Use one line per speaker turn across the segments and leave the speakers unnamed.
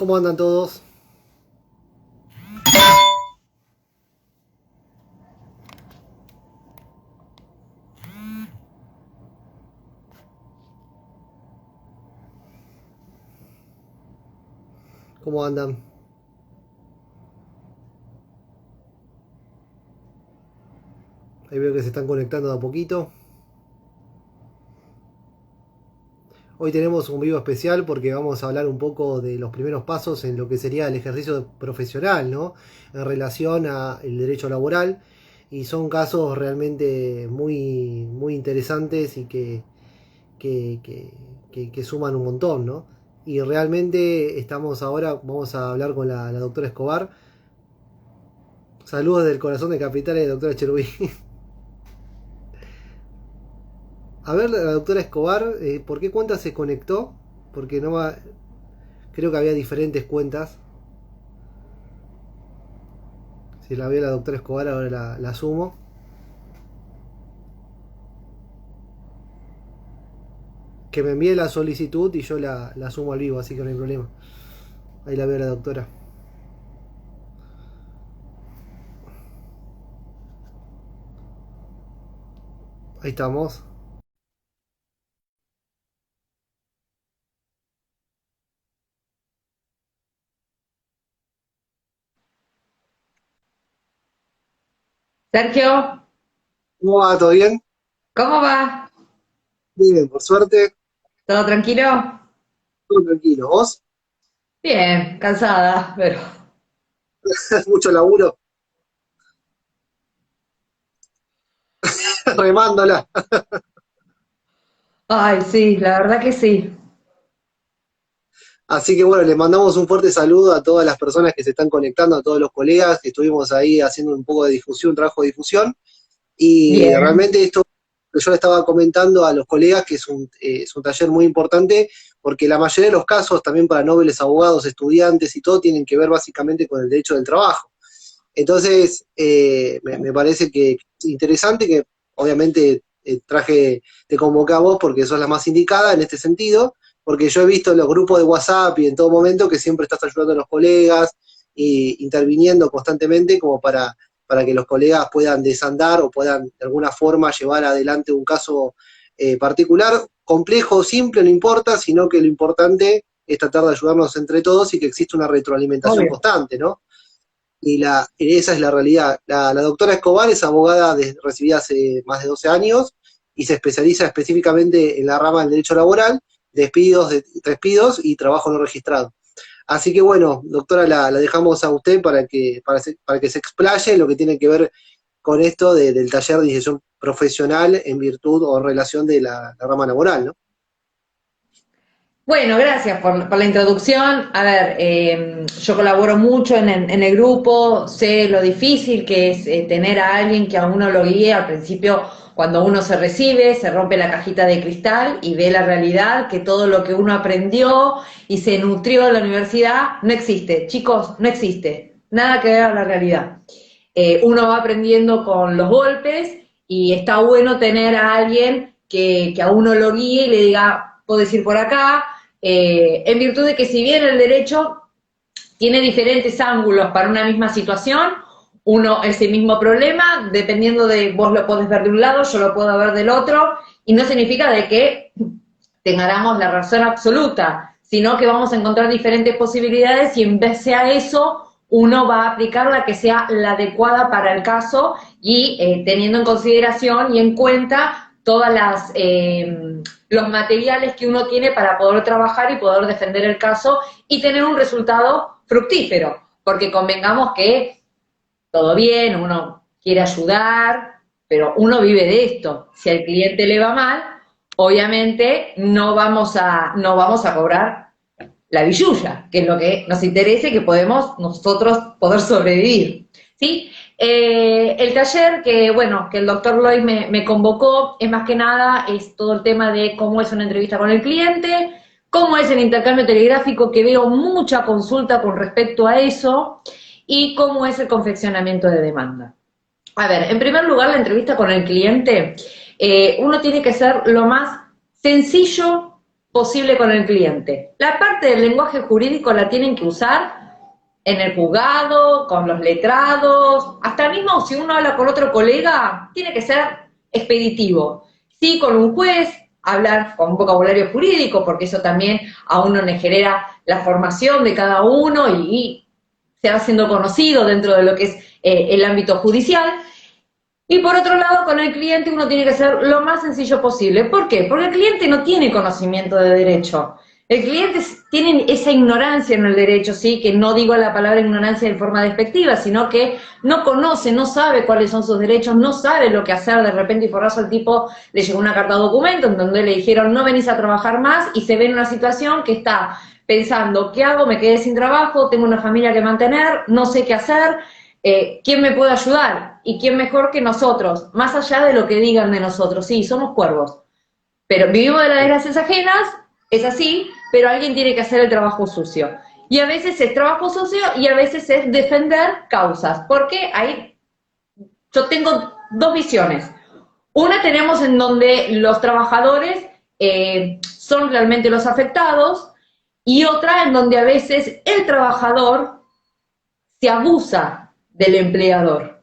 ¿Cómo andan todos? ¿Cómo andan? Ahí veo que se están conectando de a poquito. Hoy tenemos un vivo especial porque vamos a hablar un poco de los primeros pasos en lo que sería el ejercicio profesional, ¿no? En relación al derecho laboral. Y son casos realmente muy interesantes y que, que, que suman un montón, ¿no? Y realmente estamos ahora, vamos a hablar con la doctora Escobar. Saludos del corazón de Capitales, doctora Cherubí. A ver, la doctora Escobar, ¿por qué cuenta se conectó? Porque no va. Creo que había diferentes cuentas. Si la ve la doctora Escobar, ahora la sumo. Que me envíe la solicitud y yo la sumo al vivo, así que no hay problema. Ahí la veo la doctora. Ahí estamos.
Sergio,
¿Cómo va? ¿Todo bien?
¿cómo va?
Bien, por suerte.
¿Todo tranquilo?
Todo tranquilo. ¿Vos?
Bien, cansada, pero...
Mucho laburo. Remándola.
Ay, sí, la verdad que sí.
Así que bueno, les mandamos un fuerte saludo a todas las personas que se están conectando, a todos los colegas que estuvimos ahí haciendo un poco de difusión, un trabajo de difusión. Y
Bien.
realmente esto que yo le estaba comentando a los colegas que es un taller muy importante porque la mayoría de los casos, también para nobles abogados, estudiantes y todo, tienen que ver básicamente con el derecho del trabajo. Entonces, me parece que es interesante que obviamente te convoqué a vos porque sos la más indicada en este sentido, porque yo he visto en los grupos de WhatsApp y en todo momento que siempre estás ayudando a los colegas y interviniendo constantemente como para que los colegas puedan desandar o puedan de alguna forma llevar adelante un caso particular, complejo o simple, no importa, sino que lo importante es tratar de ayudarnos entre todos y que exista una retroalimentación
Obvio.
constante, ¿no? Esa es la realidad. La doctora Escobar es abogada recibida hace más de 12 años y se especializa específicamente en la rama del derecho laboral, despidos y trabajo no registrado. Así que bueno, doctora, la dejamos a usted para que se explaye en lo que tiene que ver con esto del taller de iniciación profesional en virtud o en relación de la rama laboral, ¿no?
Bueno, gracias por la introducción. A ver, yo colaboro mucho en el grupo, sé lo difícil que es tener a alguien que a uno lo guíe. Al principio, cuando uno se recibe, se rompe la cajita de cristal y ve la realidad, que todo lo que uno aprendió y se nutrió en la universidad no existe. Chicos, no existe. Nada que ver a la realidad. Uno va aprendiendo con los golpes y está bueno tener a alguien que a uno lo guíe y le diga, puedes ir por acá, en virtud de que si bien el derecho tiene diferentes ángulos para una misma situación, uno ese mismo problema, dependiendo de vos lo podés ver de un lado, yo lo puedo ver del otro, y no significa de que tengamos la razón absoluta, sino que vamos a encontrar diferentes posibilidades y en base a eso uno va a aplicar la que sea la adecuada para el caso y teniendo en consideración y en cuenta todas los materiales que uno tiene para poder trabajar y poder defender el caso y tener un resultado fructífero, porque convengamos que todo bien, uno quiere ayudar, pero uno vive de esto. Si al cliente le va mal, obviamente no vamos a cobrar la billulla, que es lo que nos interesa y que podemos nosotros poder sobrevivir. ¿Sí? El taller bueno, que el doctor Loy me convocó, es más que nada, es todo el tema de cómo es una entrevista con el cliente, cómo es el intercambio telegráfico, que veo mucha consulta con respecto a eso, y cómo es el confeccionamiento de demanda. A ver, en primer lugar, la entrevista con el cliente, uno tiene que ser lo más sencillo, posible con el cliente. La parte del lenguaje jurídico la tienen que usar en el juzgado, con los letrados, hasta mismo si uno habla con otro colega, tiene que ser expeditivo. Sí, con un juez, hablar con un vocabulario jurídico, porque eso también a uno le genera la formación de cada uno y se va haciendo conocido dentro de lo que es el ámbito judicial. Y por otro lado, con el cliente uno tiene que ser lo más sencillo posible. ¿Por qué? Porque el cliente no tiene conocimiento de derecho. El cliente tiene esa ignorancia en el derecho, ¿sí? Que no digo la palabra ignorancia en forma despectiva, sino que no conoce, no sabe cuáles son sus derechos, no sabe lo que hacer. De repente y porrazo al tipo le llegó una carta de documento en donde le dijeron no venís a trabajar más y se ve en una situación que está pensando, ¿qué hago? Me quedé sin trabajo, tengo una familia que mantener, no sé qué hacer. ¿Quién me puede ayudar? ¿Y quién mejor que nosotros? Más allá de lo que digan de nosotros, sí, somos cuervos, pero vivimos de las desgracias ajenas, es así, pero alguien tiene que hacer el trabajo sucio. Y a veces es trabajo sucio y a veces es defender causas, porque ahí yo tengo dos visiones. Una tenemos en donde los trabajadores son realmente los afectados y otra en donde a veces el trabajador se abusa del empleador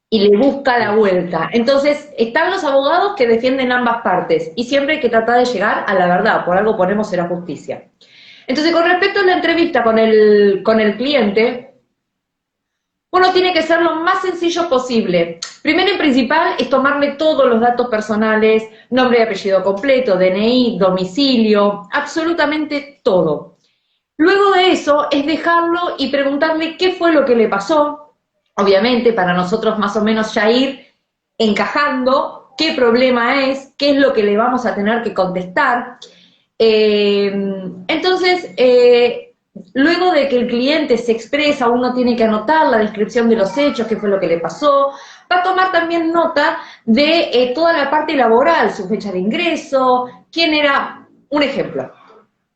y le busca la vuelta. Entonces, están los abogados que defienden ambas partes y siempre hay que tratar de llegar a la verdad, por algo ponemos en la justicia. Entonces, con respecto a la entrevista con el cliente, uno tiene que ser lo más sencillo posible. Primero y principal es tomarle todos los datos personales, nombre y apellido completo, DNI, domicilio, absolutamente todo. Luego de eso es dejarlo y preguntarle qué fue lo que le pasó, obviamente para nosotros más o menos ya ir encajando qué problema es, qué es lo que le vamos a tener que contestar. Entonces, luego de que el cliente se expresa, uno tiene que anotar la descripción de los hechos, qué fue lo que le pasó, va a tomar también nota de toda la parte laboral, su fecha de ingreso, quién era, un ejemplo,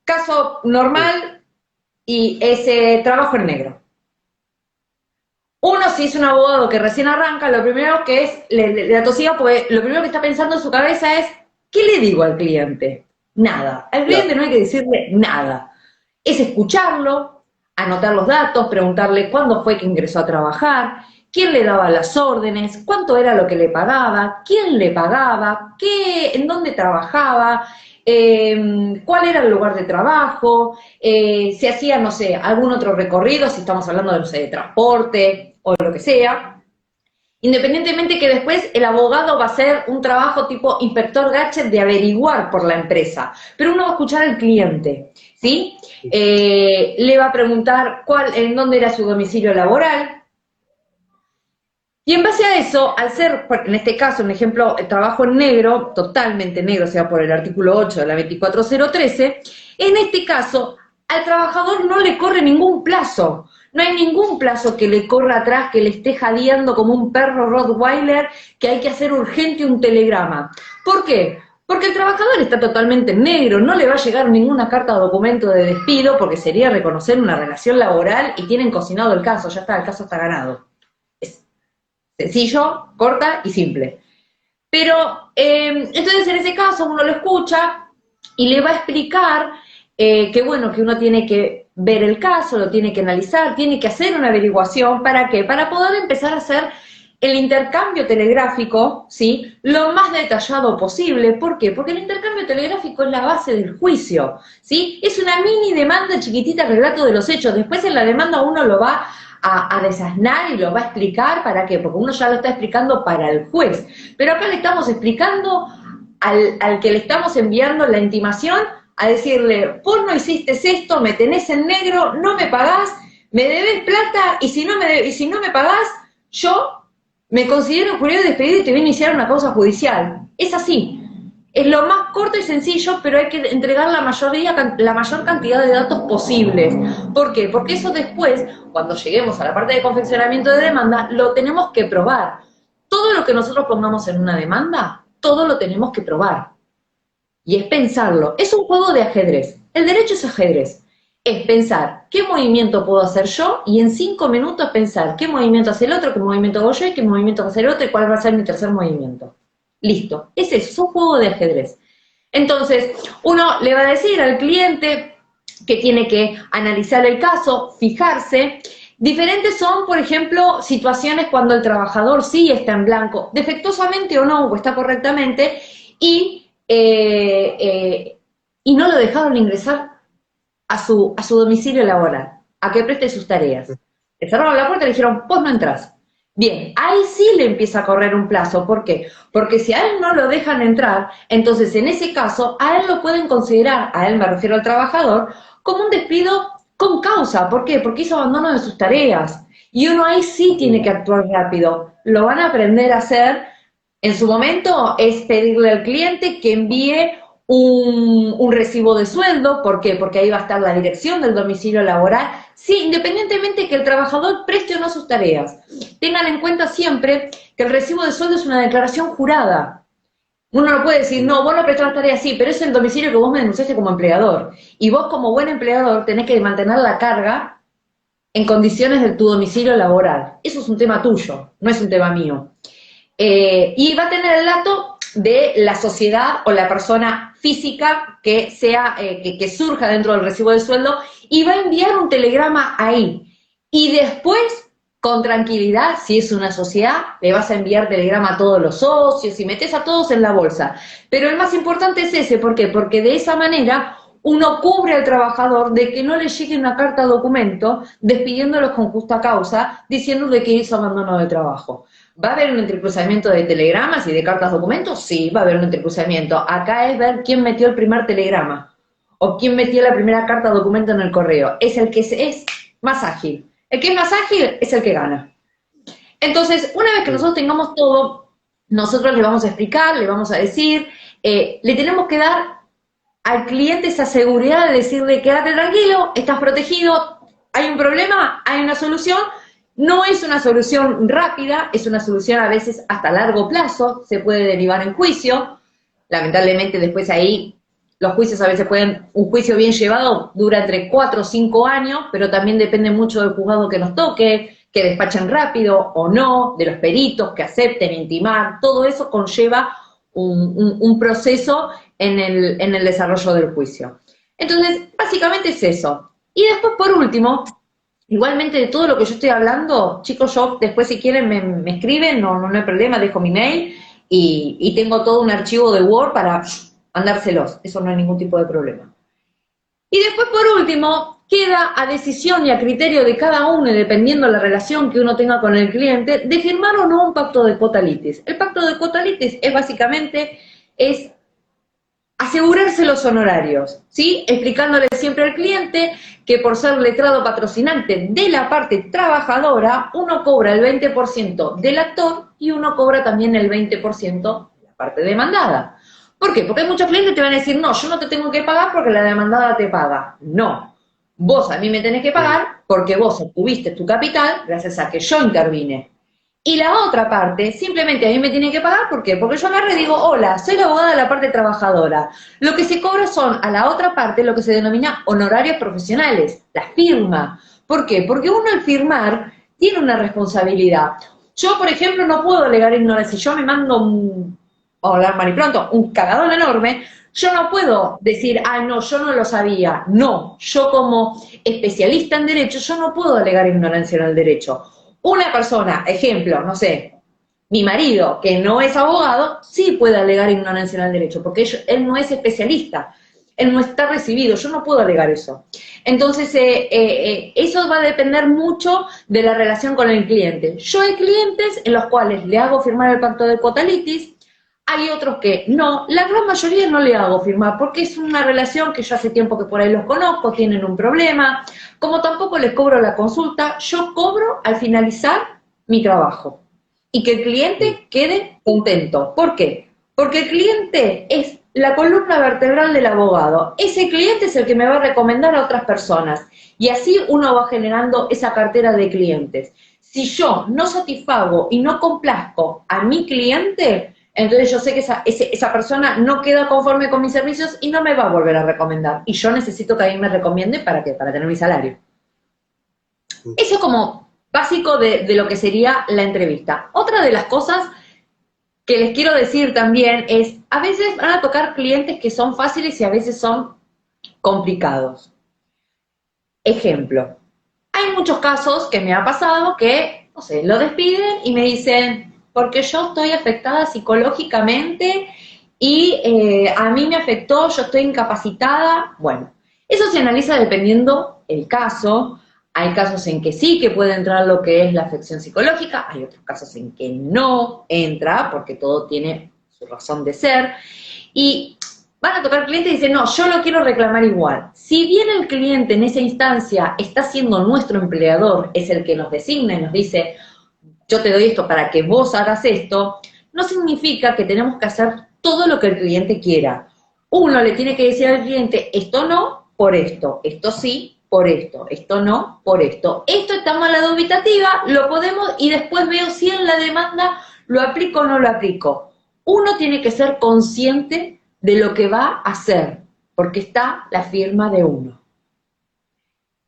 caso normal y ese trabajo en negro. Uno, si es un abogado que recién arranca, lo primero que es, le atosiga, porque lo primero que está pensando en su cabeza es, ¿qué le digo al cliente? Nada. Al cliente no hay que decirle nada. Es escucharlo, anotar los datos, preguntarle cuándo fue que ingresó a trabajar, quién le daba las órdenes, cuánto era lo que le pagaba, quién le pagaba, en dónde trabajaba, cuál era el lugar de trabajo, si hacía, no sé, algún otro recorrido, si estamos hablando de, no sé, de transporte o lo que sea. Independientemente que después el abogado va a hacer un trabajo tipo inspector gadget de averiguar por la empresa, pero uno va a escuchar al cliente, ¿sí? Le va a preguntar en dónde era su domicilio laboral, y en base a eso, al ser, en este caso, un ejemplo, el trabajo en negro, totalmente negro, o sea, por el artículo 8 de la 24013, en este caso, al trabajador no le corre ningún plazo. No hay ningún plazo que le corra atrás, que le esté jadeando como un perro Rottweiler, que hay que hacer urgente un telegrama. ¿Por qué? Porque el trabajador está totalmente en negro, no le va a llegar ninguna carta o documento de despido, porque sería reconocer una relación laboral y tienen cocinado el caso, ya está, el caso está ganado. Sencillo, corta y simple. Pero, entonces en ese caso uno lo escucha y le va a explicar que bueno, que uno tiene que ver el caso, lo tiene que analizar, tiene que hacer una averiguación, ¿para qué? Para poder empezar a hacer el intercambio telegráfico, ¿sí? Lo más detallado posible. ¿Por qué? Porque el intercambio telegráfico es la base del juicio, ¿sí? Es una mini demanda chiquitita, relato de los hechos. Después en la demanda uno lo va a desasnar y lo va a explicar, ¿para qué? Porque uno ya lo está explicando para el juez, pero acá le estamos explicando al que le estamos enviando la intimación, a decirle, vos no hiciste esto, me tenés en negro, no me pagás, me debes plata, y si no me pagás, yo me considero injuriado y despedido y te voy a iniciar una causa judicial. Es así. Es lo más corto y sencillo, pero hay que entregar la mayor cantidad de datos posibles. ¿Por qué? Porque eso después, cuando lleguemos a la parte de confeccionamiento de demanda, lo tenemos que probar. Todo lo que nosotros pongamos en una demanda, todo lo tenemos que probar. Y es pensarlo. Es un juego de ajedrez. El derecho es ajedrez. Es pensar qué movimiento puedo hacer yo y en 5 minutos pensar qué movimiento hace el otro, qué movimiento hago yo y qué movimiento va a hacer el otro y cuál va a ser mi tercer movimiento. Listo, es eso, es un juego de ajedrez. Entonces, uno le va a decir al cliente que tiene que analizar el caso, fijarse. Diferentes son, por ejemplo, situaciones cuando el trabajador sí está en blanco, defectuosamente o no, o está correctamente, y no lo dejaron ingresar a su domicilio laboral, a que preste sus tareas. Le cerraron la puerta y le dijeron, vos no entrás. Bien, ahí sí le empieza a correr un plazo. ¿Por qué? Porque si a él no lo dejan entrar, entonces en ese caso a él lo pueden considerar, a él me refiero al trabajador, como un despido con causa. ¿Por qué? Porque hizo abandono de sus tareas. Y uno ahí sí tiene que actuar rápido. Lo van a aprender a hacer. En su momento es pedirle al cliente que envíe un recibo de sueldo. ¿Por qué? Porque ahí va a estar la dirección del domicilio laboral. Sí, independientemente que el trabajador preste o no sus tareas. Tengan en cuenta siempre que el recibo de sueldo es una declaración jurada. Uno no puede decir, no, vos no prestás tareas, sí, pero es el domicilio que vos me denunciaste como empleador. Y vos como buen empleador tenés que mantener la carga en condiciones de tu domicilio laboral. Eso es un tema tuyo, no es un tema mío. Y va a tener el dato de la sociedad o la persona física que sea que surja dentro del recibo de sueldo y va a enviar un telegrama ahí. Y después, con tranquilidad, si es una sociedad, le vas a enviar telegrama a todos los socios y metes a todos en la bolsa. Pero el más importante es ese, ¿por qué? Porque de esa manera uno cubre al trabajador de que no le llegue una carta documento despidiéndolos con justa causa, diciéndole que hizo abandono de trabajo. ¿Va a haber un entrecruzamiento de telegramas y de cartas documentos? Sí, va a haber un entrecruzamiento. Acá es ver quién metió el primer telegrama o quién metió la primera carta documento en el correo. Es el que es más ágil. El que es más ágil es el que gana. Entonces, una vez que nosotros tengamos todo, nosotros le vamos a explicar, le vamos a decir, le tenemos que dar al cliente esa seguridad de decirle, quédate tranquilo, estás protegido, hay un problema, hay una solución. No es una solución rápida, es una solución a veces hasta largo plazo, se puede derivar en juicio. Lamentablemente después ahí los juicios a veces un juicio bien llevado dura entre 4 o 5 años, pero también depende mucho del juzgado que nos toque, que despachen rápido o no, de los peritos que acepten intimar, todo eso conlleva un proceso en el desarrollo del juicio. Entonces, básicamente es eso. Y después, por último, igualmente de todo lo que yo estoy hablando, chicos, yo después si quieren me escriben, no hay problema, dejo mi mail y tengo todo un archivo de Word para mandárselos, eso no hay ningún tipo de problema. Y después, por último, queda a decisión y a criterio de cada uno, y dependiendo de la relación que uno tenga con el cliente, de firmar o no un pacto de quota litis. El pacto de quota litis es básicamente asegurarse los honorarios, ¿sí? Explicándole siempre al cliente que por ser letrado patrocinante de la parte trabajadora, uno cobra el 20% del actor y uno cobra también el 20% de la parte demandada. ¿Por qué? Porque hay muchos clientes que te van a decir, no, yo no te tengo que pagar porque la demandada te paga. No, vos a mí me tenés que pagar porque vos obtuviste tu capital gracias a que yo intervine. Y la otra parte, simplemente a mí me tienen que pagar, ¿por qué? Porque yo agarro y digo, hola, soy la abogada de la parte trabajadora. Lo que se cobra son a la otra parte lo que se denomina honorarios profesionales, la firma. ¿Por qué? Porque uno al firmar tiene una responsabilidad. Yo, por ejemplo, no puedo alegar ignorancia. Si yo me mando a hablar mal y pronto, un cagadón enorme, yo no puedo decir, no, yo no lo sabía. No, yo como especialista en derecho, yo no puedo alegar ignorancia en el derecho. Una persona, ejemplo, no sé, mi marido, que no es abogado, sí puede alegar ignorancia en el derecho, porque él no es especialista, él no está recibido, yo no puedo alegar eso. Entonces, eso va a depender mucho de la relación con el cliente. Yo hay clientes en los cuales le hago firmar el pacto de quota litis, hay otros que no, la gran mayoría no le hago firmar, porque es una relación que yo hace tiempo que por ahí los conozco, tienen un problema, como tampoco les cobro la consulta, yo cobro al finalizar mi trabajo. Y que el cliente quede contento. ¿Por qué? Porque el cliente es la columna vertebral del abogado. Ese cliente es el que me va a recomendar a otras personas. Y así uno va generando esa cartera de clientes. Si yo no satisfago y no complazco a mi cliente, entonces yo sé que esa persona no queda conforme con mis servicios y no me va a volver a recomendar. Y yo necesito que alguien me recomiende ¿para qué? Para tener mi salario. Eso es como básico de lo que sería la entrevista. Otra de las cosas que les quiero decir también es, a veces van a tocar clientes que son fáciles y a veces son complicados. Ejemplo, hay muchos casos que me ha pasado que, no sé, lo despiden y me dicen, porque yo estoy afectada psicológicamente y a mí me afectó, yo estoy incapacitada. Bueno, eso se analiza dependiendo el caso. Hay casos en que sí que puede entrar lo que es la afección psicológica, hay otros casos en que no entra, porque todo tiene su razón de ser. Y van a tocar clientes y dicen, no, yo lo quiero reclamar igual. Si bien el cliente en esa instancia está siendo nuestro empleador, es el que nos designa y nos dice, yo te doy esto para que vos hagas esto, no significa que tenemos que hacer todo lo que el cliente quiera. Uno le tiene que decir al cliente, esto no, por esto, esto sí, por esto no, por esto. Esto está mal la dubitativa, lo podemos, y después veo si en la demanda lo aplico o no lo aplico. Uno tiene que ser consciente de lo que va a hacer, porque está la firma de uno.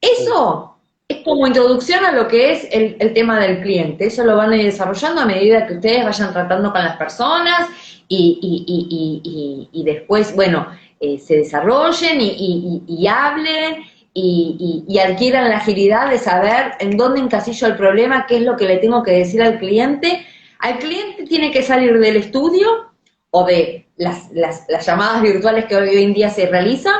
Eso es como introducción a lo que es el tema del cliente. Eso lo van a ir desarrollando a medida que ustedes vayan tratando con las personas y después, bueno, se desarrollen y hablen y adquieran la agilidad de saber en dónde encasillo el problema, qué es lo que le tengo que decir al cliente. Al cliente tiene que salir del estudio o de las llamadas virtuales que hoy en día se realizan,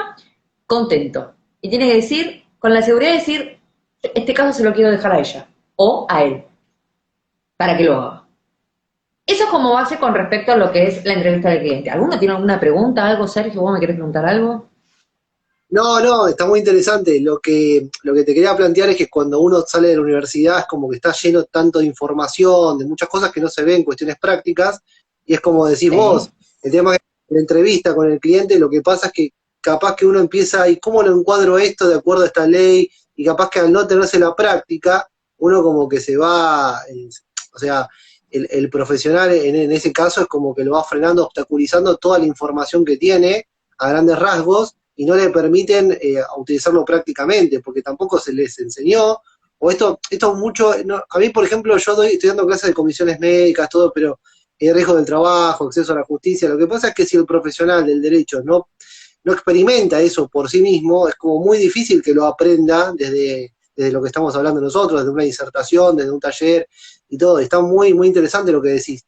contento. Y tiene que decir, con la seguridad de decir, este caso se lo quiero dejar a ella o a él, para que lo haga. Eso es como base con respecto a lo que es la entrevista del cliente. ¿Alguno tiene alguna pregunta, algo, Sergio? ¿Vos me querés preguntar algo?
No, está muy interesante. Lo que te quería plantear es que cuando uno sale de la universidad es como que está lleno tanto de información, de muchas cosas que no se ven, cuestiones prácticas, y es como decís
Sí.
vos, el tema es que en la entrevista con el cliente lo que pasa es que capaz que uno empieza, ¿y cómo lo encuadro esto de acuerdo a esta ley? Y capaz que al no tenerse la práctica, uno como que se va, o sea, el profesional en ese caso es como que lo va frenando, obstaculizando toda la información que tiene a grandes rasgos y no le permiten utilizarlo prácticamente, porque tampoco se les enseñó, o esto mucho, no, a mí por ejemplo yo estoy dando clases de comisiones médicas, todo, pero riesgo del trabajo, acceso a la justicia, lo que pasa es que si el profesional del derecho no experimenta eso por sí mismo, es como muy difícil que lo aprenda desde lo que estamos hablando nosotros, desde una disertación, desde un taller y todo, está muy, muy interesante lo que decís.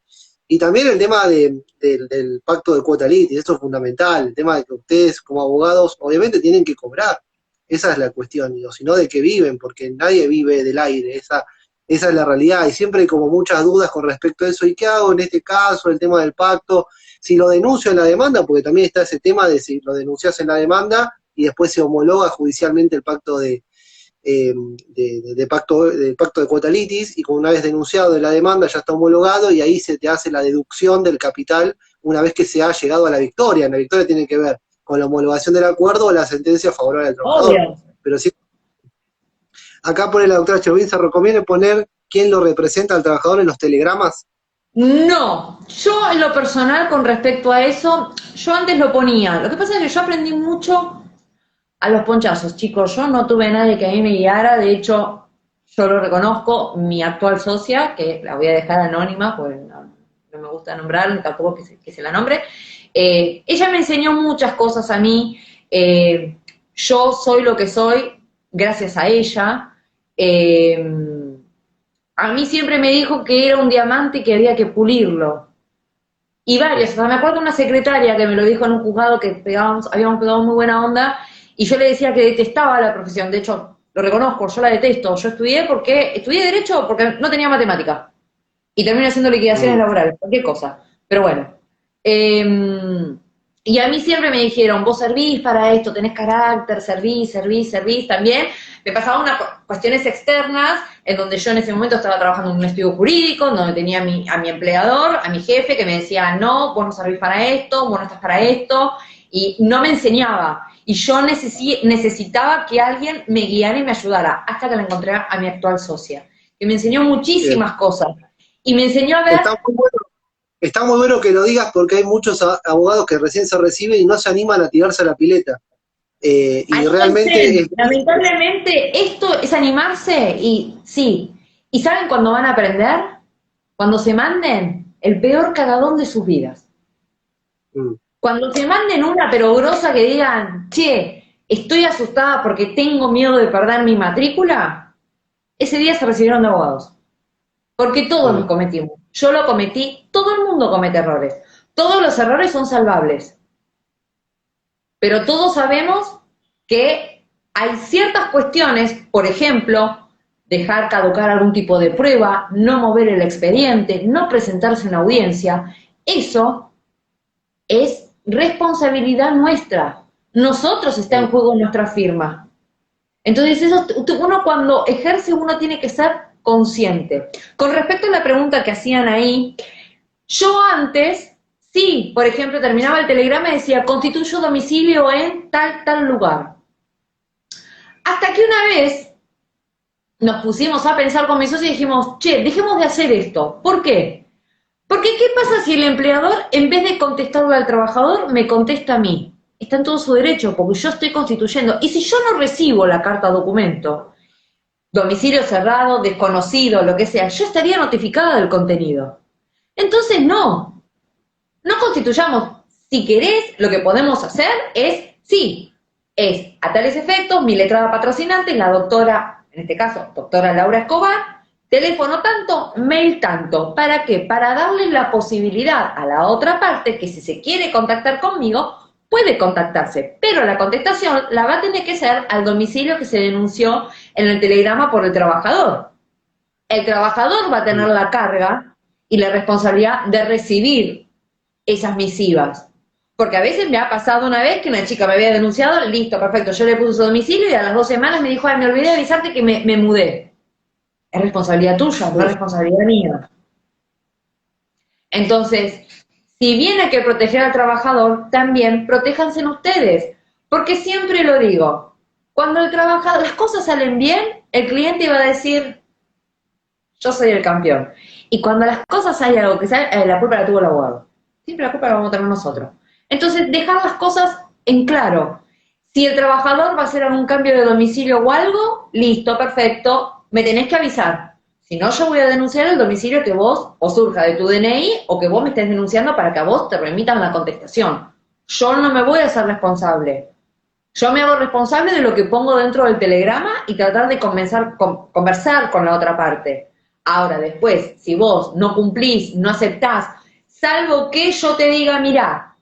Y también el tema del pacto de cuota litis, eso es fundamental, el tema de que ustedes como abogados obviamente tienen que cobrar, esa es la cuestión, digo, sino de que viven, porque nadie vive del aire, esa es la realidad, y siempre hay como muchas dudas con respecto a eso, ¿y qué hago en este caso, el tema del pacto? Si lo denuncio en la demanda, porque también está ese tema de si lo denuncias en la demanda y después se homologa judicialmente el pacto del pacto de cuota litis, y con una vez denunciado de la demanda ya está homologado y ahí se te hace la deducción del capital una vez que se ha llegado a la victoria. La victoria tiene que ver con la homologación del acuerdo o la sentencia favorable al trabajador.
Obvio.
Pero sí, acá pone la doctora Chauvin, se recomienda poner quién lo representa al trabajador en los telegramas.
No, yo en lo personal con respecto a eso, yo antes lo ponía. Lo que pasa es que yo aprendí mucho a los ponchazos, chicos. Yo no tuve nadie que a mí me guiara. De hecho, yo lo reconozco, mi actual socia, que la voy a dejar anónima, porque no me gusta nombrar, ni tampoco que se la nombre. Ella me enseñó muchas cosas a mí. Yo soy lo que soy gracias a ella. A mí siempre me dijo que era un diamante y que había que pulirlo. Y varias, o sea, me acuerdo de una secretaria que me lo dijo en un juzgado que habíamos pegado muy buena onda, y yo le decía que detestaba la profesión. De hecho, lo reconozco, yo la detesto. Yo estudié Derecho porque no tenía matemática. Y terminé haciendo liquidaciones laborales, cualquier cosa. Pero bueno. Y a mí siempre me dijeron, vos servís para esto, tenés carácter, servís también. Me pasaban unas cuestiones externas en donde yo en ese momento estaba trabajando en un estudio jurídico, en donde tenía a mi empleador, a mi jefe, que me decía, no, vos no servís para esto, vos no estás para esto, y no me enseñaba. Y yo necesitaba que alguien me guiara y me ayudara, hasta que la encontré a mi actual socia, que me enseñó muchísimas cosas. Y me enseñó a ver...
Está muy bueno que lo digas porque hay muchos abogados que recién se reciben y no se animan a tirarse a la pileta. Y realmente...
Lamentablemente esto es animarse y sí. ¿Y saben cuándo van a aprender? Cuando se manden el peor cagadón de sus vidas.
Mm.
Cuando te manden una pero grosa que digan, che, estoy asustada porque tengo miedo de perder mi matrícula, ese día se recibieron de abogados. Porque todos los
Mm.
cometimos. Yo lo cometí, todo el mundo comete errores. Todos los errores son salvables. Pero todos sabemos que hay ciertas cuestiones, por ejemplo, dejar caducar algún tipo de prueba, no mover el expediente, no presentarse en audiencia. Eso es responsabilidad nuestra. Nosotros está en juego nuestra firma. Entonces, eso, uno cuando ejerce, uno tiene que ser consciente. Con respecto a la pregunta que hacían ahí, yo antes, sí, por ejemplo, terminaba el telegrama y decía, constituyo domicilio en tal lugar. Hasta que una vez nos pusimos a pensar con mis socios y dijimos, che, dejemos de hacer esto. ¿Por qué? Porque ¿qué pasa si el empleador, en vez de contestarle al trabajador, me contesta a mí? Está en todo su derecho, porque yo estoy constituyendo. Y si yo no recibo la carta documento, domicilio cerrado, desconocido, lo que sea, yo estaría notificada del contenido. Entonces, no constituyamos. Si querés, lo que podemos hacer es, sí, es a tales efectos, mi letrada patrocinante, la doctora, en este caso, doctora Laura Escobar, teléfono tanto, mail tanto. ¿Para qué? Para darle la posibilidad a la otra parte que si se quiere contactar conmigo, puede contactarse, pero la contestación la va a tener que ser al domicilio que se denunció en el telegrama por el trabajador. El trabajador va a tener la carga y la responsabilidad de recibir esas misivas. Porque a veces me ha pasado una vez que una chica me había denunciado, listo, perfecto, yo le puse su domicilio y a las 2 semanas me dijo, ay, me olvidé de avisarte que me mudé. Es responsabilidad tuya, no es responsabilidad mía. Entonces, si bien hay que proteger al trabajador, también protéjanse ustedes. Porque siempre lo digo, cuando el trabajador, las cosas salen bien, el cliente va a decir, yo soy el campeón. Y cuando las cosas hay algo que sale, la culpa la tuvo el abogado. Siempre la culpa la vamos a tener nosotros. Entonces, dejar las cosas en claro. Si el trabajador va a hacer algún cambio de domicilio o algo, listo, perfecto, me tenés que avisar. Si no, yo voy a denunciar el domicilio que vos, o surja de tu DNI, o que vos me estés denunciando para que a vos te remitan la contestación. Yo no me voy a hacer responsable. Yo me hago responsable de lo que pongo dentro del telegrama y tratar de conversar con la otra parte. Ahora, después, si vos no cumplís, no aceptás, salvo que yo te diga, mirá,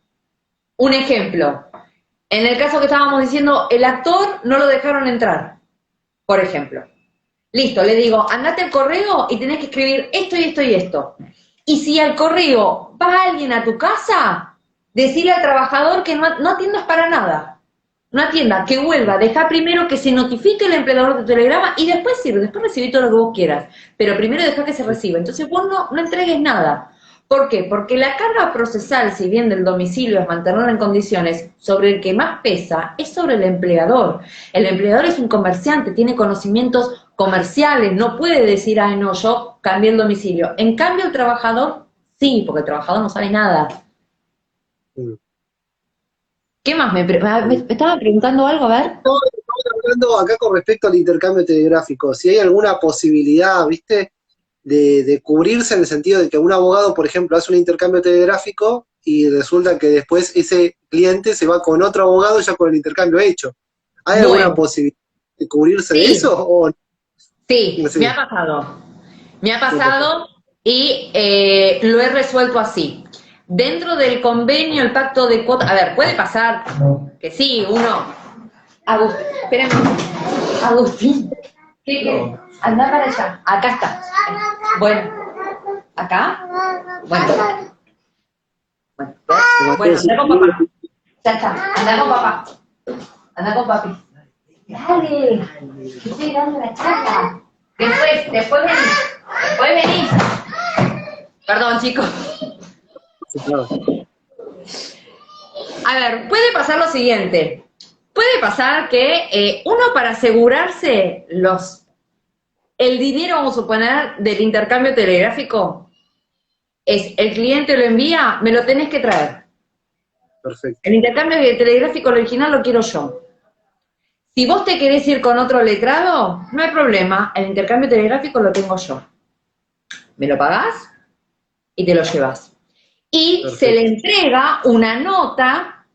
un ejemplo. En el caso que estábamos diciendo, el actor no lo dejaron entrar, por ejemplo. Listo, le digo, andate al correo y tenés que escribir esto y esto y esto. Y si al correo va alguien a tu casa, decirle al trabajador que no atiendas para nada. No atienda, que vuelva, deja primero que se notifique el empleador de tu telegrama y después sirve, después recibí todo lo que vos quieras. Pero primero deja que se reciba. Entonces vos no entregues nada. ¿Por qué? Porque la carga procesal, si bien del domicilio es mantenerlo en condiciones, sobre el que más pesa es sobre el empleador. El empleador es un comerciante, tiene conocimientos comerciales, no puede decir, ay no, yo cambié el domicilio. En cambio el trabajador, sí, porque el trabajador no sabe nada. ¿Qué más? ¿Me estaba preguntando algo? A ver.
Estamos hablando acá con respecto al intercambio telegráfico, si hay alguna posibilidad, ¿viste? De cubrirse en el sentido de que un abogado, por ejemplo, hace un intercambio telegráfico y resulta que después ese cliente se va con otro abogado ya con el intercambio hecho. ¿Hay alguna posibilidad de cubrirse de eso? ¿O
sí,
no sé?
me ha pasado. Me ha pasado y lo he resuelto así. Dentro del convenio, el pacto de cuotas, a ver, puede pasar que sí, uno... Agustín, espérame. Agustín, ¿qué? Anda para allá, acá está. Bueno, ¿acá? Bueno, anda con papá. Ya está, anda con papá. Anda con papi. Dale, que estoy dando la charla. Después venís. Perdón, chicos. A ver, puede pasar lo siguiente. Puede pasar que uno para asegurarse el dinero, vamos a suponer, del intercambio telegráfico, es el cliente lo envía, me lo tenés que traer.
Perfecto.
El intercambio telegráfico original lo quiero yo. Si vos te querés ir con otro letrado, no hay problema, el intercambio telegráfico lo tengo yo. Me lo pagás y te lo llevas. y se
Perfecto.
le entrega una nota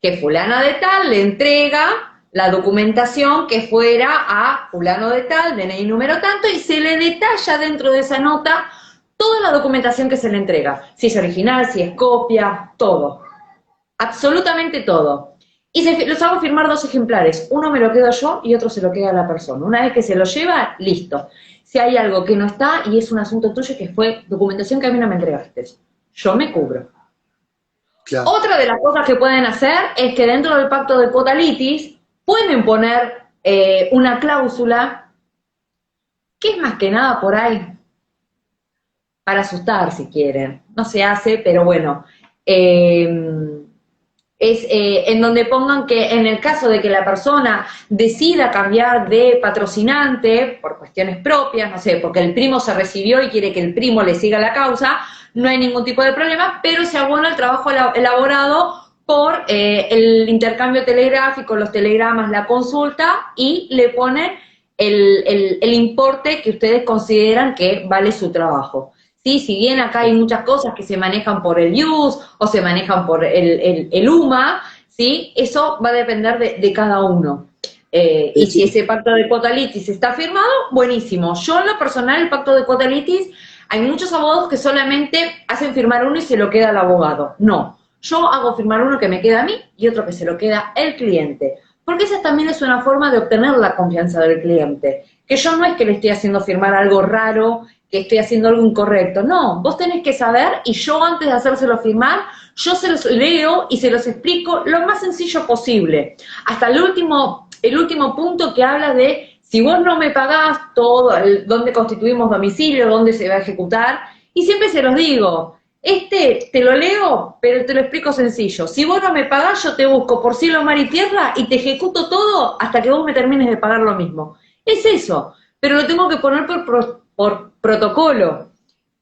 que fulano de tal le entrega la documentación que fuera a fulano de tal, DNI número tanto, y se le detalla dentro de esa nota toda la documentación que se le entrega, si es original, si es copia, todo, absolutamente todo. Y los hago firmar 2 ejemplares, uno me lo quedo yo y otro se lo queda a la persona. Una vez que se lo lleva, listo. Si hay algo que no está y es un asunto tuyo que fue documentación que a mí no me entregaste, yo me cubro.
Claro.
Otra de las cosas que pueden hacer es que dentro del pacto de cuota litis pueden poner una cláusula que es más que nada por ahí para asustar si quieren. No se hace, pero bueno. Es en donde pongan que en el caso de que la persona decida cambiar de patrocinante por cuestiones propias, no sé, porque el primo se recibió y quiere que el primo le siga la causa, no hay ningún tipo de problema, pero se abona el trabajo elaborado por el intercambio telegráfico, los telegramas, la consulta, y le ponen el importe que ustedes consideran que vale su trabajo. ¿Sí? Si bien acá hay muchas cosas que se manejan por el IUS o se manejan por el UMA, ¿sí? Eso va a depender de cada uno. Y si ese pacto de cuota litis está firmado, buenísimo. Yo en lo personal, el pacto de cuota litis, hay muchos abogados que solamente hacen firmar uno y se lo queda al abogado. No, yo hago firmar uno que me queda a mí y otro que se lo queda el cliente. Porque esa también es una forma de obtener la confianza del cliente. Que yo no es que le estoy haciendo firmar algo raro, que estoy haciendo algo incorrecto. No, vos tenés que saber, y yo antes de hacérselo firmar, yo se los leo y se los explico lo más sencillo posible. Hasta el último punto que habla de si vos no me pagás todo, dónde constituimos domicilio, dónde se va a ejecutar, y siempre se los digo, te lo leo, pero te lo explico sencillo. Si vos no me pagás, yo te busco por cielo, mar y tierra y te ejecuto todo hasta que vos me termines de pagar lo mismo. Es eso, pero lo tengo que poner por protocolo.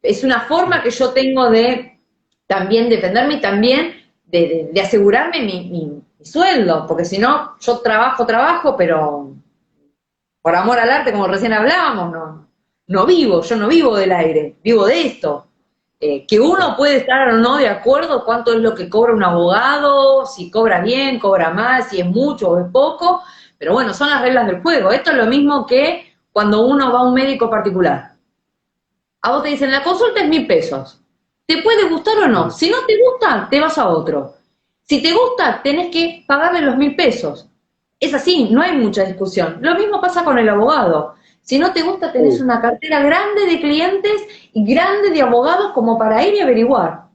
Es una forma que yo tengo de también defenderme y también de asegurarme mi sueldo, porque si no, yo trabajo, pero por amor al arte, como recién hablábamos, yo no vivo del aire, vivo de esto. Que uno puede estar o no de acuerdo cuánto es lo que cobra un abogado, si cobra bien, cobra mal, si es mucho o es poco, pero bueno, son las reglas del juego. Esto es lo mismo que cuando uno va a un médico particular. A vos te dicen, la consulta es 1.000 pesos. ¿Te puede gustar o no? Si no te gusta, te vas a otro. Si te gusta, tenés que pagarle los 1.000 pesos. Es así, no hay mucha discusión. Lo mismo pasa con el abogado. Si no te gusta, tenés una cartera grande de clientes y grande de abogados como para ir y averiguar.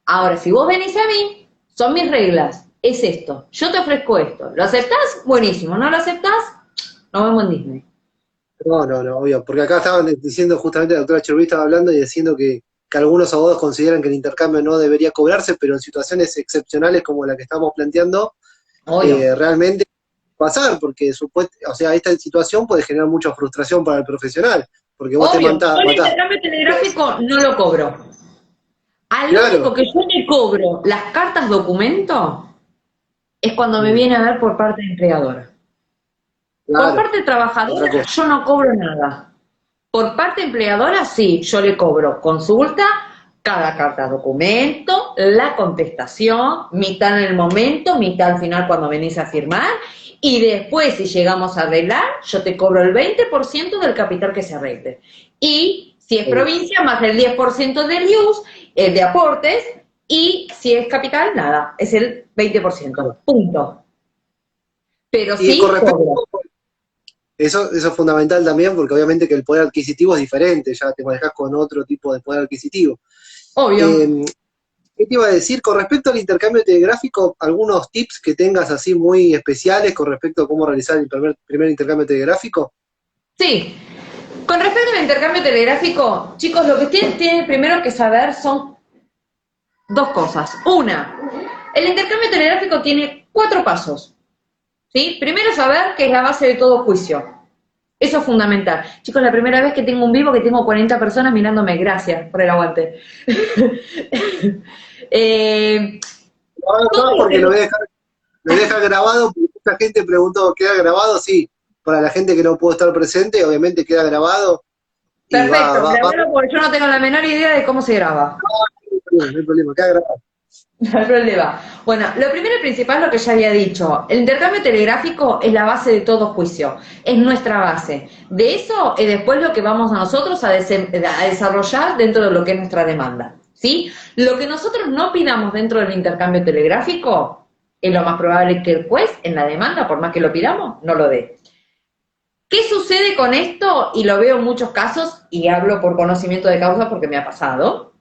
Ahora, si vos venís a mí, son mis reglas, es esto, yo te ofrezco esto. ¿Lo aceptás? Buenísimo. ¿No lo aceptás? Nos vemos en Disney.
No, obvio, porque acá estaban diciendo, justamente la doctora Cherubí estaba hablando y diciendo que algunos abogados consideran que el intercambio no debería cobrarse, pero en situaciones excepcionales como la que estamos planteando, realmente pasar, porque o sea, esta situación puede generar mucha frustración para el profesional, porque vos
Obvio,
te
yo el
matás.
intercambio telegráfico no lo cobro. Al único
Claro,
que yo le cobro las cartas documento es cuando me viene a ver por parte empleadora. Por
claro,
parte
otra
trabajadora
cosa.
yo no cobro nada. Por parte empleadora sí, yo le cobro consulta, cada carta documento, la contestación, mitad en el momento, mitad al final cuando venís a firmar, y después si llegamos a arreglar, yo te cobro el 20% del capital que se arregle. Y si es provincia, más el 10% del IUS, el de aportes, y si es capital, nada, es el 20%. Punto. Pero
Y con
sí
respecto,
cobro.
eso es fundamental también, porque obviamente que el poder adquisitivo es diferente, ya te manejas con otro tipo de poder adquisitivo.
Obvio.
Eh, ¿Qué te iba a decir? Con respecto al intercambio telegráfico, algunos tips que tengas así muy especiales con respecto a cómo realizar el primer intercambio telegráfico.
Sí, con respecto al intercambio telegráfico, chicos, lo que tienen primero que saber son 2 cosas. Una, el intercambio telegráfico tiene 4 pasos. ¿Sí? Primero saber que es la base de todo juicio. Eso es fundamental. Chicos, la primera vez que tengo un vivo que tengo 40 personas mirándome, gracias por el aguante.
No,
todo lo
porque
que...
lo voy a dejar grabado, porque mucha gente preguntó, ¿queda grabado? Sí, para la gente que no pudo estar presente, obviamente queda grabado y
Perfecto,
va.
grabalo porque yo no tengo la menor idea de cómo se graba.
no hay problema, queda grabado.
No hay problema. Bueno, lo primero y principal, lo que ya había dicho, el intercambio telegráfico es la base de todo juicio, es nuestra base. De eso es después lo que vamos a nosotros a desarrollar dentro de lo que es nuestra demanda, ¿sí? Lo que nosotros no pidamos dentro del intercambio telegráfico, es lo más probable que el juez en la demanda, por más que lo pidamos, no lo dé. ¿Qué sucede con esto? Y lo veo en muchos casos, y hablo por conocimiento de causa porque me ha pasado,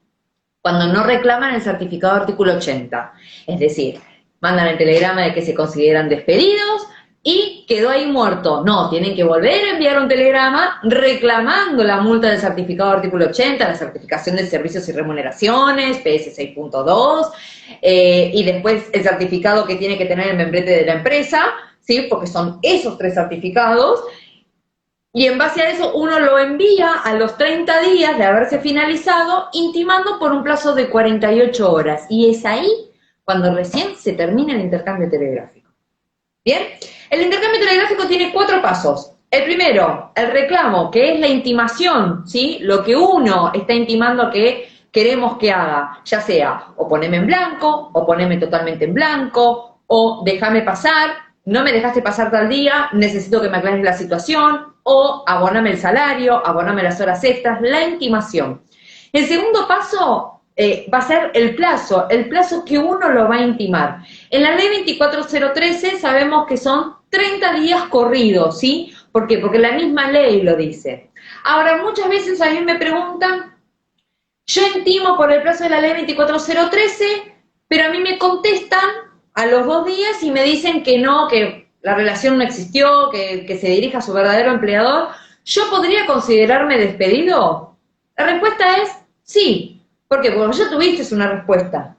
cuando no reclaman el certificado de artículo 80. Es decir, mandan el telegrama de que se consideran despedidos y quedó ahí muerto. No, tienen que volver a enviar un telegrama reclamando la multa del certificado de artículo 80, la certificación de servicios y remuneraciones, PS 6.2, y después el certificado que tiene que tener el membrete de la empresa, ¿sí? Porque son esos 3 certificados. Y en base a eso uno lo envía a los 30 días de haberse finalizado, intimando por un plazo de 48 horas. Y es ahí cuando recién se termina el intercambio telegráfico. ¿Bien? El intercambio telegráfico tiene 4 pasos. El primero, el reclamo, que es la intimación, ¿sí? Lo que uno está intimando que queremos que haga, ya sea o poneme en blanco, o poneme totalmente en blanco, o déjame pasar, no me dejaste pasar tal día, necesito que me aclares la situación, o abóname el salario, abóname las horas extras, la intimación. El segundo paso va a ser el plazo que uno lo va a intimar. En la ley 24013 sabemos que son 30 días corridos, ¿sí? ¿Por qué? Porque la misma ley lo dice. Ahora, muchas veces a mí me preguntan, yo intimo por el plazo de la ley 24013, pero a mí me contestan a los 2 días y me dicen que no, que la relación no existió, que se dirija a su verdadero empleador. ¿Yo podría considerarme despedido? La respuesta es sí. ¿Por qué? Porque ya tuviste una respuesta.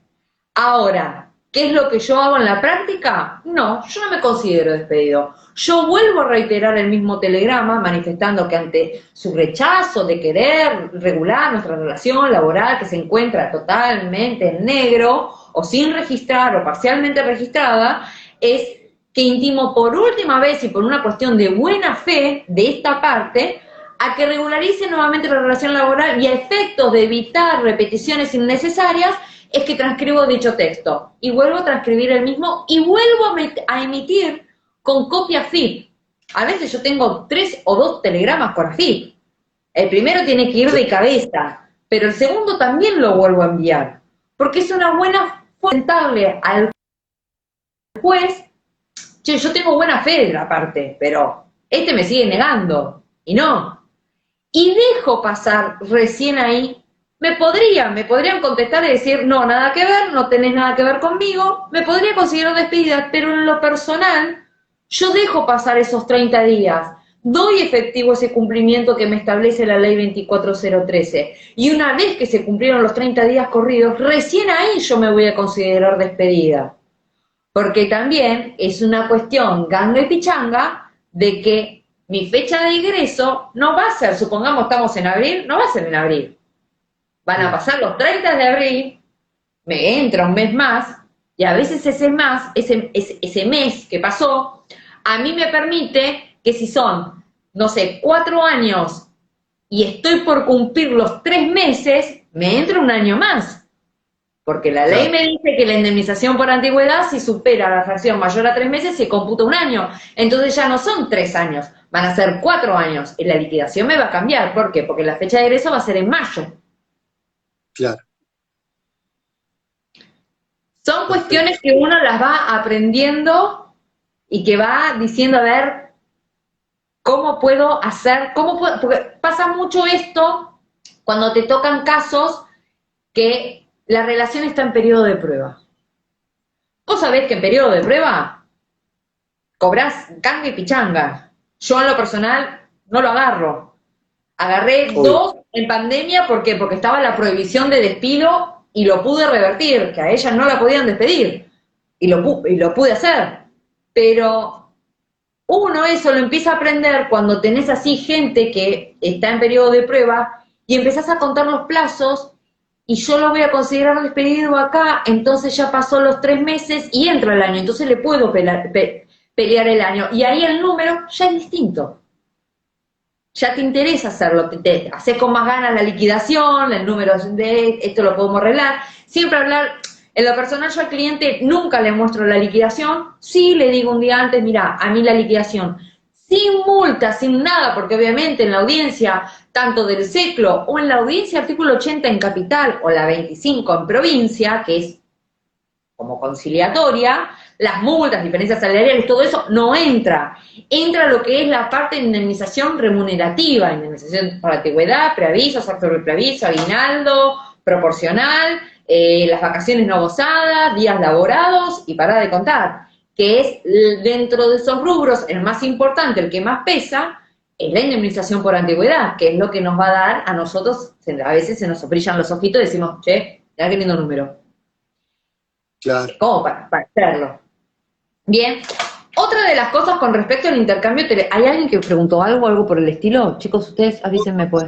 Ahora, ¿qué es lo que yo hago en la práctica? No, yo no me considero despedido. Yo vuelvo a reiterar el mismo telegrama manifestando que ante su rechazo de querer regular nuestra relación laboral que se encuentra totalmente en negro o sin registrar o parcialmente registrada, es que intimo por última vez y por una cuestión de buena fe de esta parte a que regularice nuevamente la relación laboral y a efectos de evitar repeticiones innecesarias es que transcribo dicho texto y vuelvo a transcribir el mismo y vuelvo a emitir con copia FIP. A veces yo tengo 3 o 2 telegramas por FIP. El primero tiene que ir de cabeza, pero el segundo también lo vuelvo a enviar, porque es una buena fuente al juez. Che, yo tengo buena fe de la parte, pero este me sigue negando, y no. Y dejo pasar recién ahí, me podrían contestar y decir, no, nada que ver, no tenés nada que ver conmigo, me podría considerar despedida, pero en lo personal, yo dejo pasar esos 30 días, doy efectivo ese cumplimiento que me establece la ley 24013, y una vez que se cumplieron los 30 días corridos, recién ahí yo me voy a considerar despedida. Porque también es una cuestión ganga y pichanga de que mi fecha de ingreso no va a ser, supongamos estamos en abril, no va a ser en abril. Van a pasar los 30 de abril, me entra un mes más, y a veces ese mes que pasó, a mí me permite que si son, no sé, 4 años y estoy por cumplir los 3 meses, me entra un año más. Porque la ley me dice que la indemnización por antigüedad, si supera la fracción mayor a 3 meses, se computa un año. Entonces ya no son 3 años, van a ser 4 años. Y la liquidación me va a cambiar. ¿Por qué? Porque la fecha de egreso va a ser en mayo.
Claro.
Son cuestiones que uno las va aprendiendo y que va diciendo, a ver, ¿cómo puedo hacer? Porque pasa mucho esto cuando te tocan casos que la relación está en periodo de prueba. Vos sabés que en periodo de prueba cobrás ganga y pichanga. Yo en lo personal no lo agarro. Agarré 2 en pandemia, ¿por qué? Porque estaba la prohibición de despido y lo pude revertir, que a ella no la podían despedir. Y lo pude hacer. Pero uno eso lo empieza a aprender cuando tenés así gente que está en periodo de prueba y empezás a contar los plazos. Y yo lo voy a considerar despedido acá, entonces ya pasó los 3 meses y entra el año, entonces le puedo pelear el año. Y ahí el número ya es distinto. ya te interesa hacerlo, te haces con más ganas la liquidación, el número de esto lo podemos arreglar, siempre hablar, en lo personal yo al cliente nunca le muestro la liquidación, sí le digo un día antes, mira, a mí la liquidación, sin multa, sin nada, porque obviamente en la audiencia, tanto del SECLO o en la audiencia artículo 80 en capital o la 25 en provincia, que es como conciliatoria, las multas, diferencias salariales, todo eso no entra. Entra lo que es la parte de indemnización remunerativa, indemnización por antigüedad, preaviso, sobre preaviso, aguinaldo, proporcional, las vacaciones no gozadas, días laborados y para de contar, que es dentro de esos rubros el más importante, el que más pesa, es la indemnización por antigüedad, que es lo que nos va a dar a nosotros, a veces se nos brillan los ojitos y decimos, che, ya qué lindo número.
Claro.
Como para hacerlo. Bien. Otra de las cosas con respecto al intercambio, ¿hay alguien que preguntó algo por el estilo? Chicos, ustedes avísenme pues.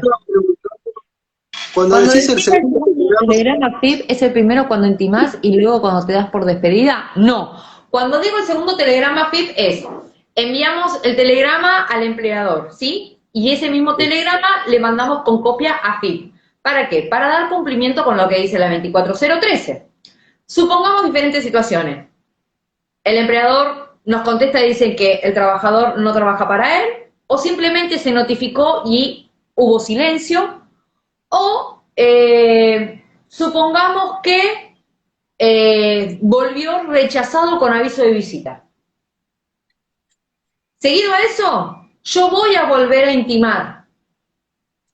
Cuando decís el segundo
telegrama FIP, ¿es el primero cuando intimás y luego cuando te das por despedida? No. Cuando digo el segundo telegrama FIP es, enviamos el telegrama al empleador, ¿sí? Y ese mismo telegrama le mandamos con copia a FIP. ¿Para qué? Para dar cumplimiento con lo que dice la 24013. Supongamos diferentes situaciones. El empleador nos contesta y dice que el trabajador no trabaja para él, o simplemente se notificó y hubo silencio, o supongamos que volvió rechazado con aviso de visita. Seguido a eso, yo voy a volver a intimar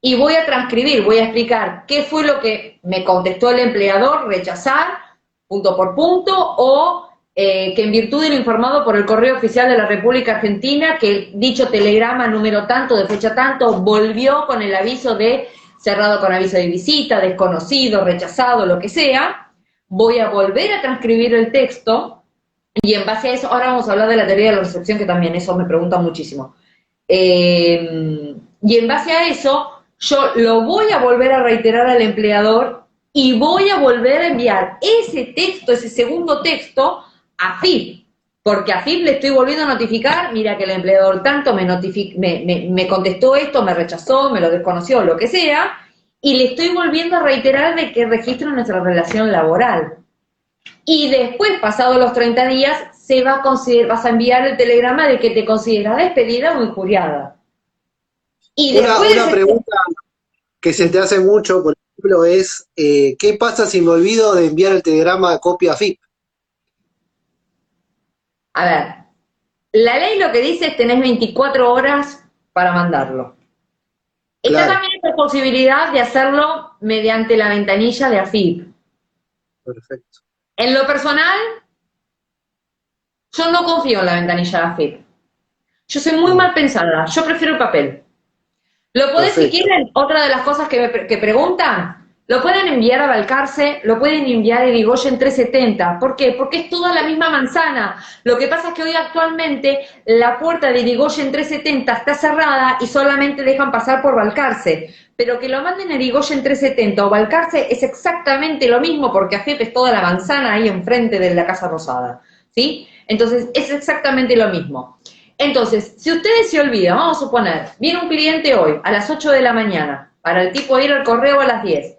y voy a transcribir, voy a explicar qué fue lo que me contestó el empleador, rechazar, punto por punto, o que en virtud de lo informado por el Correo Oficial de la República Argentina, que dicho telegrama número tanto, de fecha tanto, volvió con el aviso de cerrado con aviso de visita, desconocido, rechazado, lo que sea, voy a volver a transcribir el texto, y en base a eso, ahora vamos a hablar de la teoría de la recepción, que también eso me preguntan muchísimo, y en base a eso, yo lo voy a volver a reiterar al empleador, y voy a volver a enviar ese texto, ese segundo texto, a FIP, porque a FIP le estoy volviendo a notificar, mira que el empleador tanto me contestó esto, me rechazó, me lo desconoció, lo que sea, y le estoy volviendo a reiterar de que registro nuestra relación laboral. Y después, pasados los 30 días, vas a enviar el telegrama de que te consideras despedida o injuriada. Y
una pregunta que se te hace mucho, por ejemplo, es ¿qué pasa si me olvido de enviar el telegrama a copia a FIP?
A ver, la ley lo que dice es tenés 24 horas para mandarlo. Está también la posibilidad de hacerlo mediante la ventanilla de AFIP.
Perfecto.
En lo personal, yo no confío en la ventanilla de AFIP. Yo soy muy mal pensada, yo prefiero el papel. Lo podés, si quieren, otra de las cosas que preguntan, lo pueden enviar a Balcarce, lo pueden enviar a Irigoyen 370. ¿Por qué? Porque es toda la misma manzana. Lo que pasa es que hoy actualmente la puerta de Irigoyen 370 está cerrada y solamente dejan pasar por Balcarce. Pero que lo manden a Irigoyen 370 o Balcarce es exactamente lo mismo, porque AFIP es toda la manzana ahí enfrente de la Casa Rosada, ¿sí? Entonces es exactamente lo mismo. Entonces, si ustedes se olvidan, vamos a suponer, viene un cliente hoy a las 8 de la mañana para el tipo ir al correo a las 10.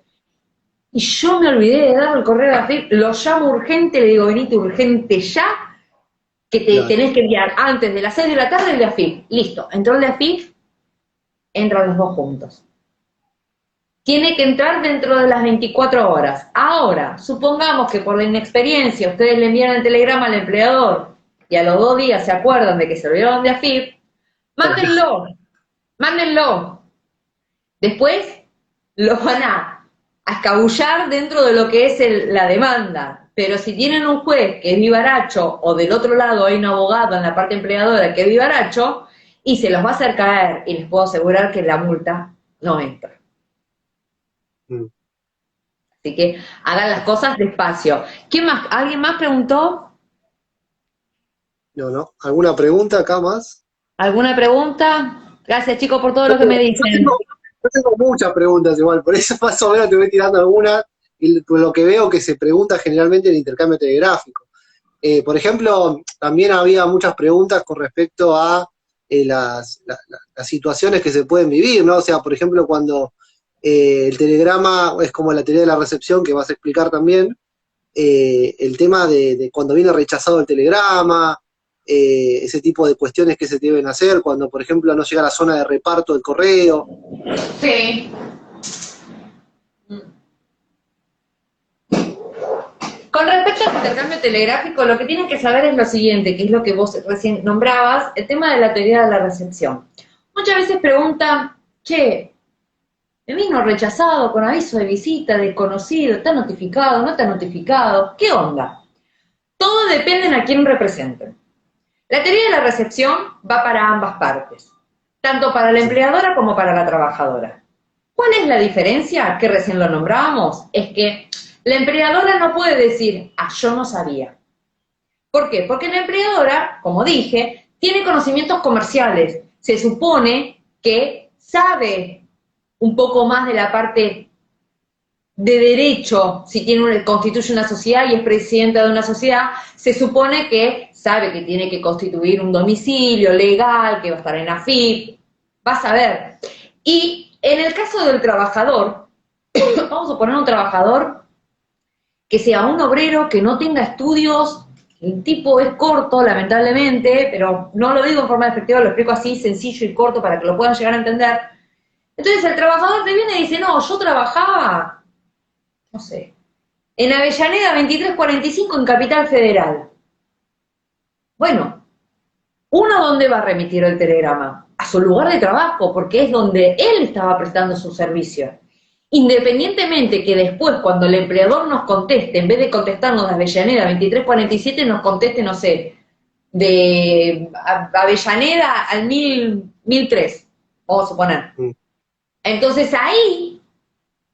Y yo me olvidé de dar el correo de AFIP, lo llamo urgente, le digo, venite urgente ya, que tenés que enviar antes de las 6 de la tarde el de AFIP. Listo, entró el de AFIP, entran los dos juntos. Tiene que entrar dentro de las 24 horas. Ahora, supongamos que por la inexperiencia ustedes le envían el telegrama al empleador y a los 2 días se acuerdan de que se olvidaron de AFIP, mándenlo. Después lo van a escabullar dentro de lo que es la demanda. Pero si tienen un juez que es vivaracho, o del otro lado hay un abogado en la parte empleadora que es vivaracho, y se los va a hacer caer, y les puedo asegurar que la multa no entra. Así que hagan las cosas despacio. ¿Quién más? ¿Alguien más preguntó?
No. ¿Alguna pregunta acá más?
¿Alguna pregunta? Gracias, chicos, por todo lo que me dicen.
Yo tengo muchas preguntas igual, por eso más o menos te voy tirando algunas, y por lo que veo que se pregunta generalmente en el intercambio telegráfico. Por ejemplo, también había muchas preguntas con respecto a las situaciones que se pueden vivir, ¿no? O sea, por ejemplo, cuando el telegrama es como la teoría de la recepción, que vas a explicar también, el tema de cuando viene rechazado el telegrama, ese tipo de cuestiones que se deben hacer, cuando, por ejemplo, no llega a la zona de reparto del correo.
Sí. Con respecto al intercambio telegráfico, lo que tienen que saber es lo siguiente, que es lo que vos recién nombrabas, el tema de la teoría de la recepción. Muchas veces preguntan, che, me vino rechazado con aviso de visita, desconocido, ¿está notificado, no está notificado? ¿Qué onda? Todo depende de a quién representen. La teoría de la recepción va para ambas partes, tanto para la empleadora como para la trabajadora. ¿Cuál es la diferencia? Que recién lo nombrábamos, es que la empleadora no puede decir, yo no sabía. ¿Por qué? Porque la empleadora, como dije, tiene conocimientos comerciales. Se supone que sabe un poco más de la parte de derecho, si constituye una sociedad y es presidenta de una sociedad, se supone que sabe que tiene que constituir un domicilio legal, que va a estar en AFIP, va a saber. Y en el caso del trabajador, vamos a poner un trabajador que sea un obrero, que no tenga estudios, el tipo es corto, lamentablemente, pero no lo digo en forma despectiva, lo explico así, sencillo y corto para que lo puedan llegar a entender. Entonces el trabajador te viene y dice, no, yo trabajaba, no sé, en Avellaneda 2345 en Capital Federal. Bueno, ¿uno dónde va a remitir el telegrama? A su lugar de trabajo, porque es donde él estaba prestando su servicio. Independientemente que después, cuando el empleador nos conteste, en vez de contestarnos de Avellaneda 2347, nos conteste, no sé, de Avellaneda al 1003, vamos a suponer. Entonces ahí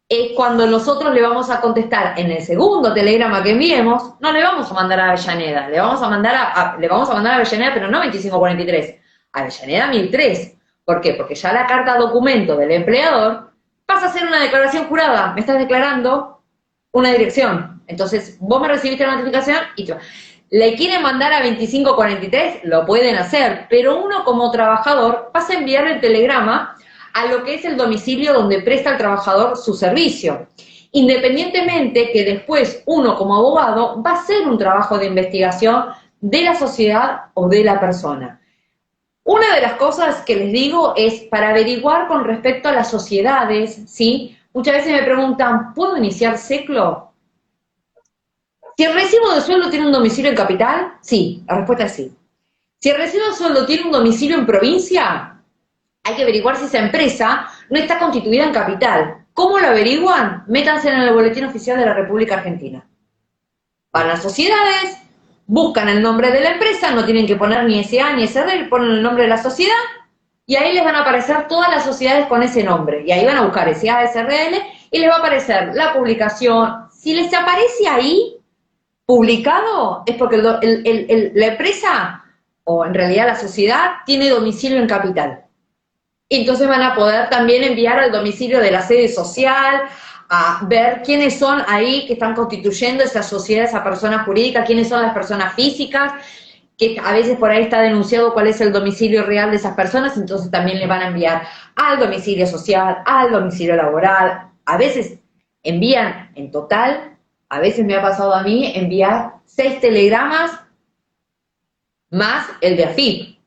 es cuando nosotros le vamos a contestar en el segundo telegrama que enviemos, no le vamos a mandar a Avellaneda, le vamos a mandar a Avellaneda, pero no 2543, a Avellaneda 1003. ¿Por qué? Porque ya la carta documento del empleador pasa a ser una declaración jurada, me estás declarando una dirección. Entonces, vos me recibiste la notificación y le quieren mandar a 2543, lo pueden hacer, pero uno como trabajador pasa a enviar el telegrama a lo que es el domicilio donde presta el trabajador su servicio. Independientemente que después uno como abogado va a hacer un trabajo de investigación de la sociedad o de la persona. Una de las cosas que les digo es para averiguar con respecto a las sociedades, ¿sí? Muchas veces me preguntan, ¿puedo iniciar SECLO? Si el recibo de sueldo tiene un domicilio en capital, sí, la respuesta es sí. Si el recibo de sueldo tiene un domicilio en provincia, hay que averiguar si esa empresa no está constituida en capital. ¿Cómo lo averiguan? Métanse en el Boletín Oficial de la República Argentina. Van a las sociedades, buscan el nombre de la empresa, no tienen que poner ni SA ni SR, ponen el nombre de la sociedad y ahí les van a aparecer todas las sociedades con ese nombre. Y ahí van a buscar SA, SRL y les va a aparecer la publicación. Si les aparece ahí publicado, es porque la empresa, o en realidad la sociedad, tiene domicilio en capital. Entonces van a poder también enviar al domicilio de la sede social, a ver quiénes son ahí que están constituyendo esa sociedad, esa persona jurídica, quiénes son las personas físicas, que a veces por ahí está denunciado cuál es el domicilio real de esas personas, entonces también le van a enviar al domicilio social, al domicilio laboral. A veces envían en total, a veces me ha pasado a mí, enviar 6 telegramas más el de AFIP,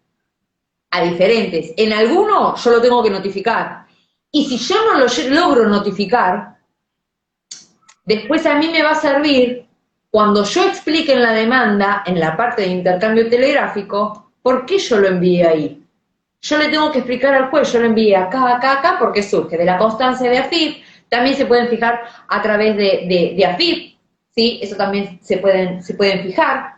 a diferentes. En alguno yo lo tengo que notificar. Y si yo no lo logro notificar, después a mí me va a servir, cuando yo explique en la demanda, en la parte de intercambio telegráfico, por qué yo lo envié ahí. Yo le tengo que explicar al juez, yo lo envié acá, acá, acá, porque surge de la constancia de AFIP, también se pueden fijar a través de AFIP, ¿sí? Eso también se pueden fijar.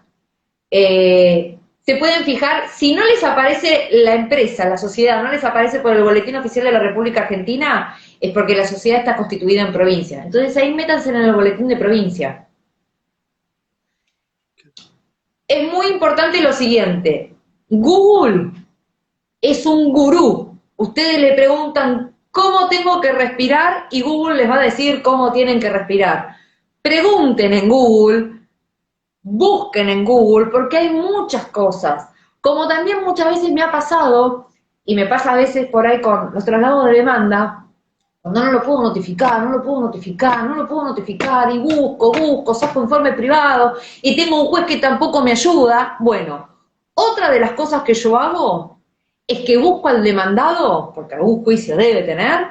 Se pueden fijar, si no les aparece la empresa, la sociedad, no les aparece por el Boletín Oficial de la República Argentina, es porque la sociedad está constituida en provincia. Entonces ahí métanse en el boletín de provincia. Es muy importante lo siguiente, Google es un gurú. Ustedes le preguntan cómo tengo que respirar y Google les va a decir cómo tienen que respirar. Pregunten en Google, busquen en Google, porque hay muchas cosas. Como también muchas veces me ha pasado, y me pasa a veces por ahí con los traslados de demanda, cuando no lo puedo notificar, no lo puedo notificar, no lo puedo notificar, y busco, saco informe privado, y tengo un juez que tampoco me ayuda. Bueno, otra de las cosas que yo hago es que busco al demandado, porque algún juicio debe tener,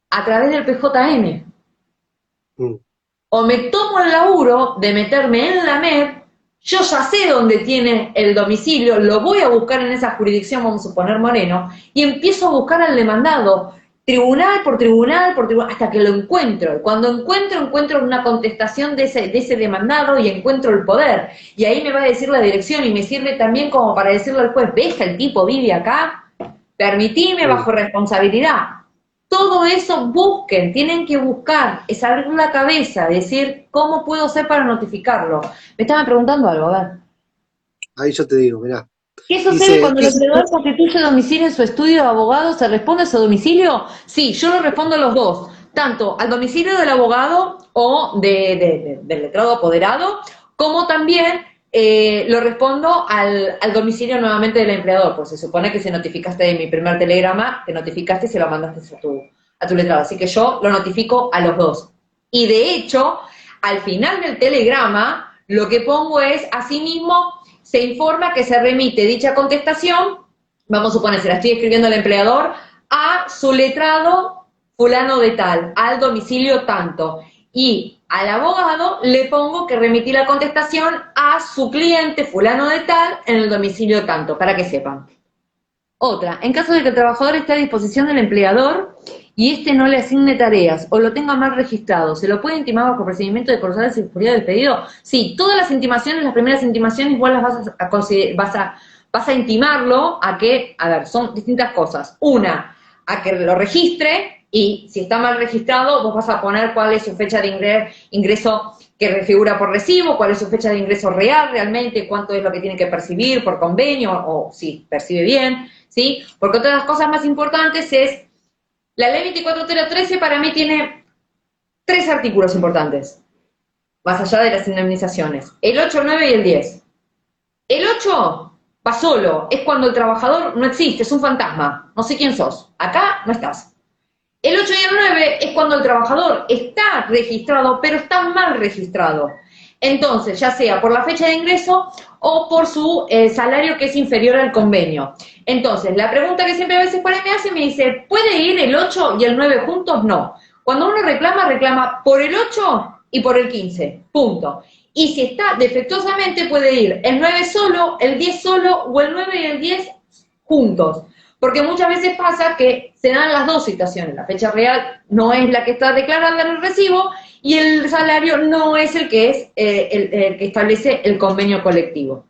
a través del PJN.
Mm.
O me tomo el laburo de meterme en la MED, yo ya sé dónde tiene el domicilio, lo voy a buscar en esa jurisdicción, vamos a suponer Moreno, y empiezo a buscar al demandado, tribunal por tribunal, hasta que lo encuentro. Cuando encuentro una contestación de ese demandado y encuentro el poder. Y ahí me va a decir la dirección y me sirve también como para decirle al juez, ¿ves que el tipo vive acá? Permitime bajo responsabilidad. Todo eso busquen, tienen que buscar, es abrir la cabeza, decir, ¿cómo puedo hacer para notificarlo? Me estaban preguntando algo, a ver.
Ahí yo te digo, mirá.
¿Qué sucede
Dice,
cuando
¿qué
el
es?
empleador constituye domicilio en su estudio de abogado? ¿Se responde a su domicilio? Sí, yo lo respondo a los dos, tanto al domicilio del abogado o del letrado apoderado, como también lo respondo al domicilio nuevamente del empleador, pues se supone que si notificaste de mi primer telegrama, te notificaste y se lo mandaste a tu letrado, así que yo lo notifico a los dos. Y de hecho, al final del telegrama, lo que pongo es, asimismo, se informa que se remite dicha contestación, vamos a suponer, se la estoy escribiendo al empleador, a su letrado fulano de tal, al domicilio tanto. Y al abogado le pongo que remití la contestación a su cliente fulano de tal en el domicilio tanto, para que sepan. Otra, en caso de que el trabajador esté a disposición del empleador y éste no le asigne tareas o lo tenga mal registrado, ¿se lo puede intimar bajo procedimiento de causal de seguridad del pedido? Sí, todas las intimaciones, las primeras intimaciones, igual las vas a intimarlo a que, a ver, son distintas cosas. Una, a que lo registre y si está mal registrado, vos vas a poner cuál es su fecha de ingreso que figura por recibo, cuál es su fecha de ingreso real realmente, cuánto es lo que tiene que percibir por convenio o si percibe bien, ¿sí? Porque otra de las cosas más importantes es, la ley 24013 para mí tiene 3 artículos importantes, más allá de las indemnizaciones, el 8, el 9 y el 10. El 8 va solo, es cuando el trabajador no existe, es un fantasma, no sé quién sos, acá no estás. El 8 y el 9 es cuando el trabajador está registrado, pero está mal registrado. Entonces, ya sea por la fecha de ingreso o por su salario que es inferior al convenio. Entonces, la pregunta que siempre a veces por ahí me dice, ¿puede ir el 8 y el 9 juntos? No. Cuando uno reclama por el 8 y por el 15, punto. Y si está defectuosamente, puede ir el 9 solo, el 10 solo o el 9 y el 10 juntos. Porque muchas veces pasa que se dan las dos situaciones. La fecha real no es la que está declarada en el recibo y el salario no es el que es el que establece el convenio colectivo.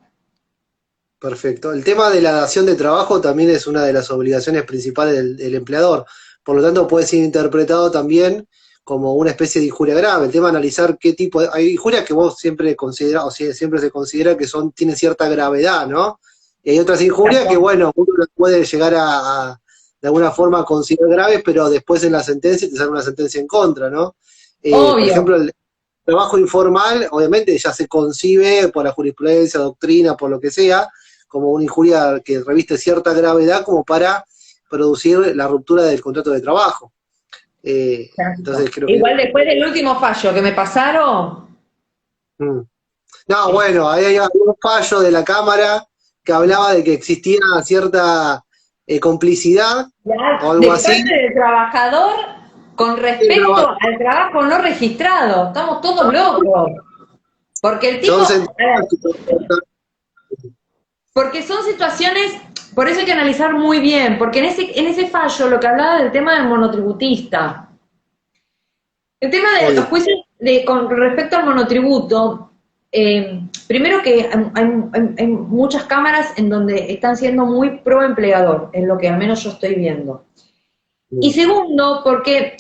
Perfecto. El tema de la dación de trabajo también es una de las obligaciones principales del empleador. Por lo tanto, puede ser interpretado también como una especie de injuria grave. El tema de analizar qué tipo de... Hay injurias que vos siempre considerás, o sea, siempre se considera que tienen cierta gravedad, ¿no? Y hay otras injurias que, bueno, uno las puede llegar de alguna forma considerar graves, pero después en la sentencia te sale una sentencia en contra, ¿no? Por
Obvio.
ejemplo, el trabajo informal, obviamente ya se concibe por la jurisprudencia, doctrina, por lo que sea, como una injuria que reviste cierta gravedad como para producir la ruptura del contrato de trabajo. Entonces creo que...
Igual después del último fallo que me pasaron...
No, bueno, ahí hay un fallo de la Cámara que hablaba de que existía cierta complicidad o algo
de
así.
parte del trabajador con respecto al trabajo no registrado. Estamos todos locos. Porque el tipo...
Entonces,
Porque son situaciones, por eso hay que analizar muy bien, porque en ese fallo lo que hablaba del tema del monotributista, el tema de los juicios con respecto al monotributo, primero que hay muchas cámaras en donde están siendo muy pro empleador, es lo que al menos yo estoy viendo. Y segundo, porque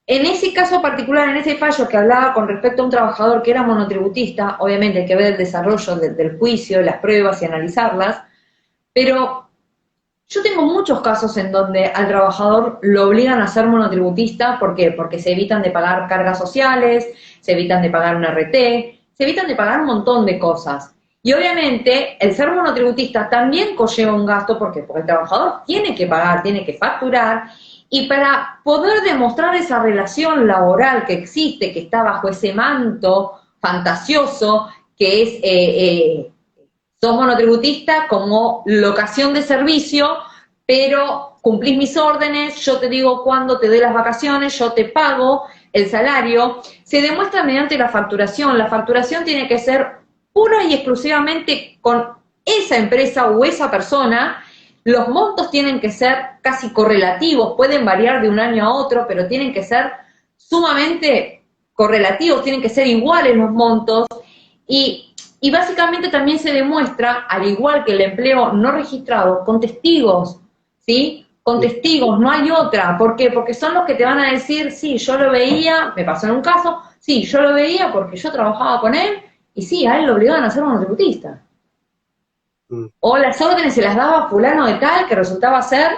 en ese caso particular, en ese fallo que hablaba con respecto a un trabajador que era monotributista, obviamente hay que ver el desarrollo del juicio, las pruebas y analizarlas, pero yo tengo muchos casos en donde al trabajador lo obligan a ser monotributista, ¿por qué? Porque se evitan de pagar cargas sociales, se evitan de pagar un RT, se evitan de pagar un montón de cosas. Y obviamente el ser monotributista también conlleva un gasto, ¿por qué? Porque el trabajador tiene que pagar, tiene que facturar, y para poder demostrar esa relación laboral que existe, que está bajo ese manto fantasioso, que es, sos monotributista como locación de servicio, pero cumplís mis órdenes, yo te digo cuándo te doy las vacaciones, yo te pago el salario, se demuestra mediante la facturación. La facturación tiene que ser pura y exclusivamente con esa empresa o esa persona. Los montos tienen que ser casi correlativos, pueden variar de un año a otro, pero tienen que ser sumamente correlativos, tienen que ser iguales los montos, y básicamente también se demuestra, al igual que el empleo no registrado, con testigos, ¿sí? Con testigos, no hay otra. ¿Por qué? Porque son los que te van a decir, sí, yo lo veía, me pasó en un caso, sí, yo lo veía porque yo trabajaba con él, y sí, a él lo obligaban a ser monotributista. O las órdenes se las daba fulano de tal que resultaba ser.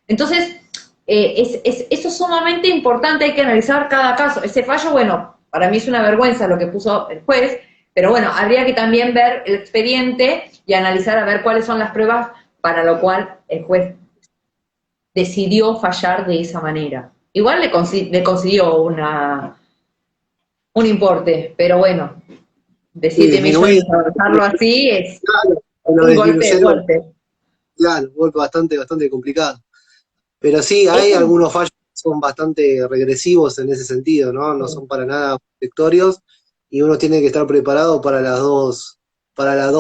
Entonces, eso es sumamente importante, hay que analizar cada caso. Ese fallo, bueno, para mí es una vergüenza lo que puso el juez, pero bueno, habría que también ver el expediente y analizar a ver cuáles son las pruebas para lo cual el juez decidió fallar de esa manera. Igual le concedió un importe, pero bueno, de 7 millones trabajarlo así es un golpe fuerte.
Claro, un golpe bastante complicado. Pero sí, hay algunos fallos que son bastante regresivos en ese sentido, ¿no? No son para nada protectorios, y uno tiene que estar preparado para las dos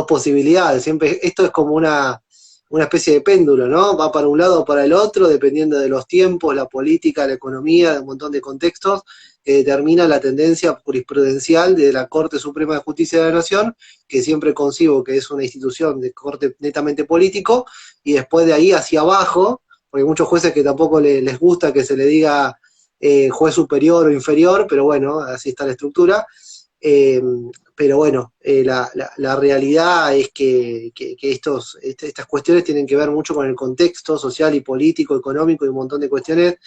posibilidades. Siempre, esto es como una especie de péndulo, ¿no? Va para un lado o para el otro, dependiendo de los tiempos, la política, la economía, de un montón de contextos, que determina la tendencia jurisprudencial de la Corte Suprema de Justicia de la Nación, que siempre concibo que es una institución de corte netamente político, y después de ahí hacia abajo, porque hay muchos jueces que tampoco les gusta que se le diga juez superior o inferior, pero bueno, así está la estructura. Pero bueno, la realidad es que estas cuestiones tienen que ver mucho con el contexto social y político, económico y un montón de cuestiones,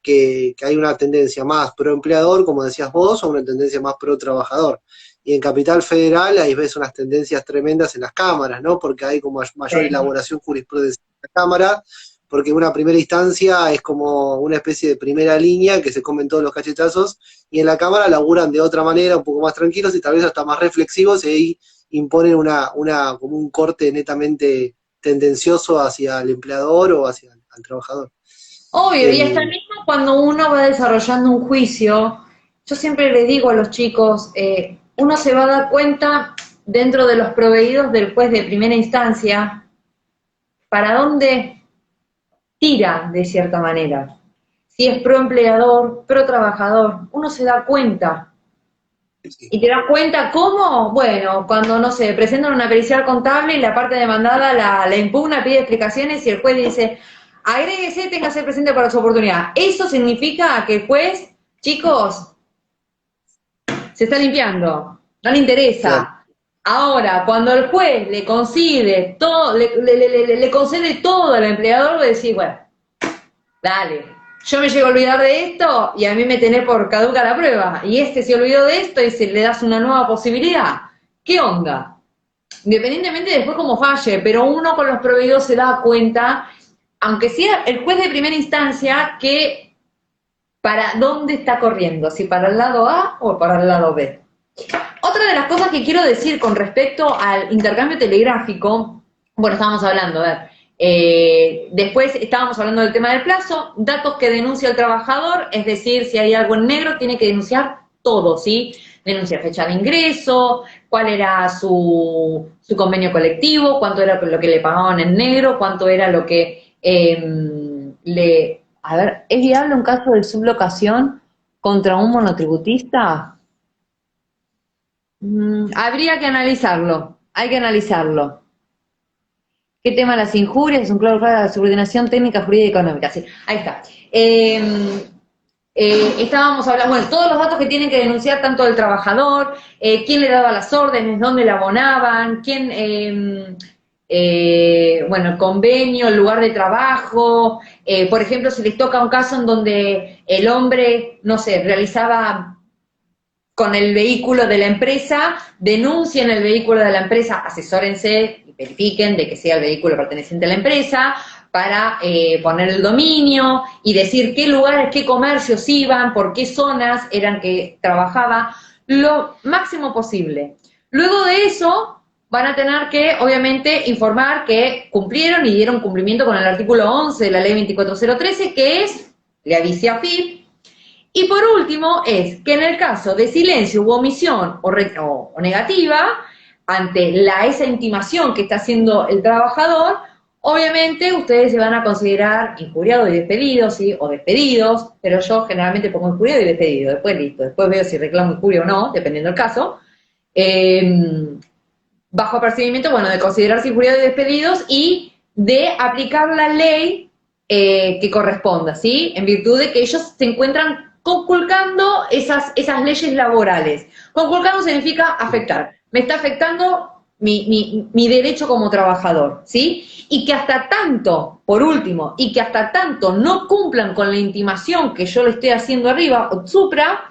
que hay una tendencia más pro empleador, como decías vos, o una tendencia más pro trabajador. Y en Capital Federal ahí ves unas tendencias tremendas en las cámaras, ¿no? Porque hay como mayor elaboración jurisprudencial en la cámara, porque una primera instancia es como una especie de primera línea que se comen todos los cachetazos, y en la Cámara laburan de otra manera, un poco más tranquilos y tal vez hasta más reflexivos, y ahí imponen como un corte netamente tendencioso hacia el empleador o hacia el trabajador.
Obvio, y hasta mismo cuando uno va desarrollando un juicio, yo siempre le digo a los chicos, uno se va a dar cuenta dentro de los proveídos del juez de primera instancia para dónde tira de cierta manera. Si es pro empleador, pro trabajador, uno se da cuenta. ¿Y te das cuenta cómo? Bueno, cuando, no sé, presentan una pericial contable y la parte demandada la impugna, pide explicaciones y el juez dice, agréguese, tenga que ser presente para su oportunidad. Eso significa que el juez, chicos, se está limpiando, no le interesa. Claro. Ahora, cuando el juez le concede todo, le concede todo al empleador, va a decir, bueno, dale, yo me llego a olvidar de esto y a mí me tenés por caduca la prueba, y este se olvidó de esto y se le das una nueva posibilidad. ¿Qué onda? Independientemente de después cómo falle, pero uno con los proveedores se da cuenta, aunque sea el juez de primera instancia, que para dónde está corriendo, si para el lado A o para el lado B. Otra de las cosas que quiero decir con respecto al intercambio telegráfico, bueno, estábamos hablando, a ver, después estábamos hablando del tema del plazo, datos que denuncia el trabajador, es decir, si hay algo en negro, tiene que denunciar todo, ¿sí? Denuncia fecha de ingreso, cuál era su convenio colectivo, cuánto era lo que le pagaban en negro, cuánto era lo que A ver, ¿es viable un caso de sublocación contra un monotributista? Habría que analizarlo, hay que analizarlo. ¿Qué tema las injurias? Es un claro para la subordinación técnica, jurídica y económica. Sí, ahí está. Estábamos hablando, bueno, todos los datos que tienen que denunciar tanto el trabajador, quién le daba las órdenes, dónde le abonaban, quién, bueno, el convenio, el lugar de trabajo, por ejemplo, si les toca un caso en donde el hombre, no sé, realizaba con el vehículo de la empresa, denuncien el vehículo de la empresa, asesórense y verifiquen de que sea el vehículo perteneciente a la empresa, para poner el dominio y decir qué lugares, qué comercios iban, por qué zonas eran que trabajaba, lo máximo posible. Luego de eso, van a tener que, obviamente, informar que cumplieron y dieron cumplimiento con el artículo 11 de la ley 24013, que es, le avise a FIP. Y por último, es que en el caso de silencio u omisión o negativa, ante esa intimación que está haciendo el trabajador, obviamente ustedes se van a considerar injuriados y despedidos, ¿sí? O despedidos, pero yo generalmente pongo injuriado y despedido, después listo, después veo si reclamo injuria o no, dependiendo del caso. Bajo apercibimiento, bueno, de considerarse injuriados y despedidos y de aplicar la ley que corresponda, ¿sí? En virtud de que ellos se encuentran conculcando esas leyes laborales. Conculcando significa afectar. Me está afectando mi derecho como trabajador, ¿sí? Y que hasta tanto, por último, y que hasta tanto no cumplan con la intimación que yo le estoy haciendo arriba, o supra,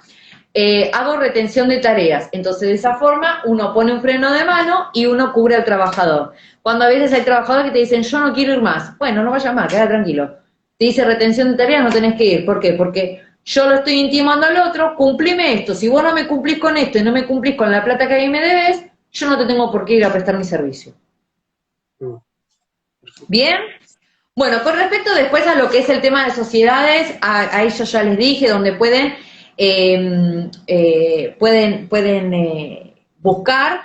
hago retención de tareas. Entonces, de esa forma, uno pone un freno de mano y uno cubre al trabajador. Cuando a veces hay trabajadores que te dicen, yo no quiero ir más. Bueno, no vayas más, queda tranquilo. Te dice retención de tareas, no tenés que ir. ¿Por qué? Porque yo lo estoy intimando al otro, cumplime esto. Si vos no me cumplís con esto y no me cumplís con la plata que a mí me debes, yo no te tengo por qué ir a prestar mi servicio. ¿Bien? Bueno, con respecto después a lo que es el tema de sociedades, a ellos ya les dije, donde pueden buscar.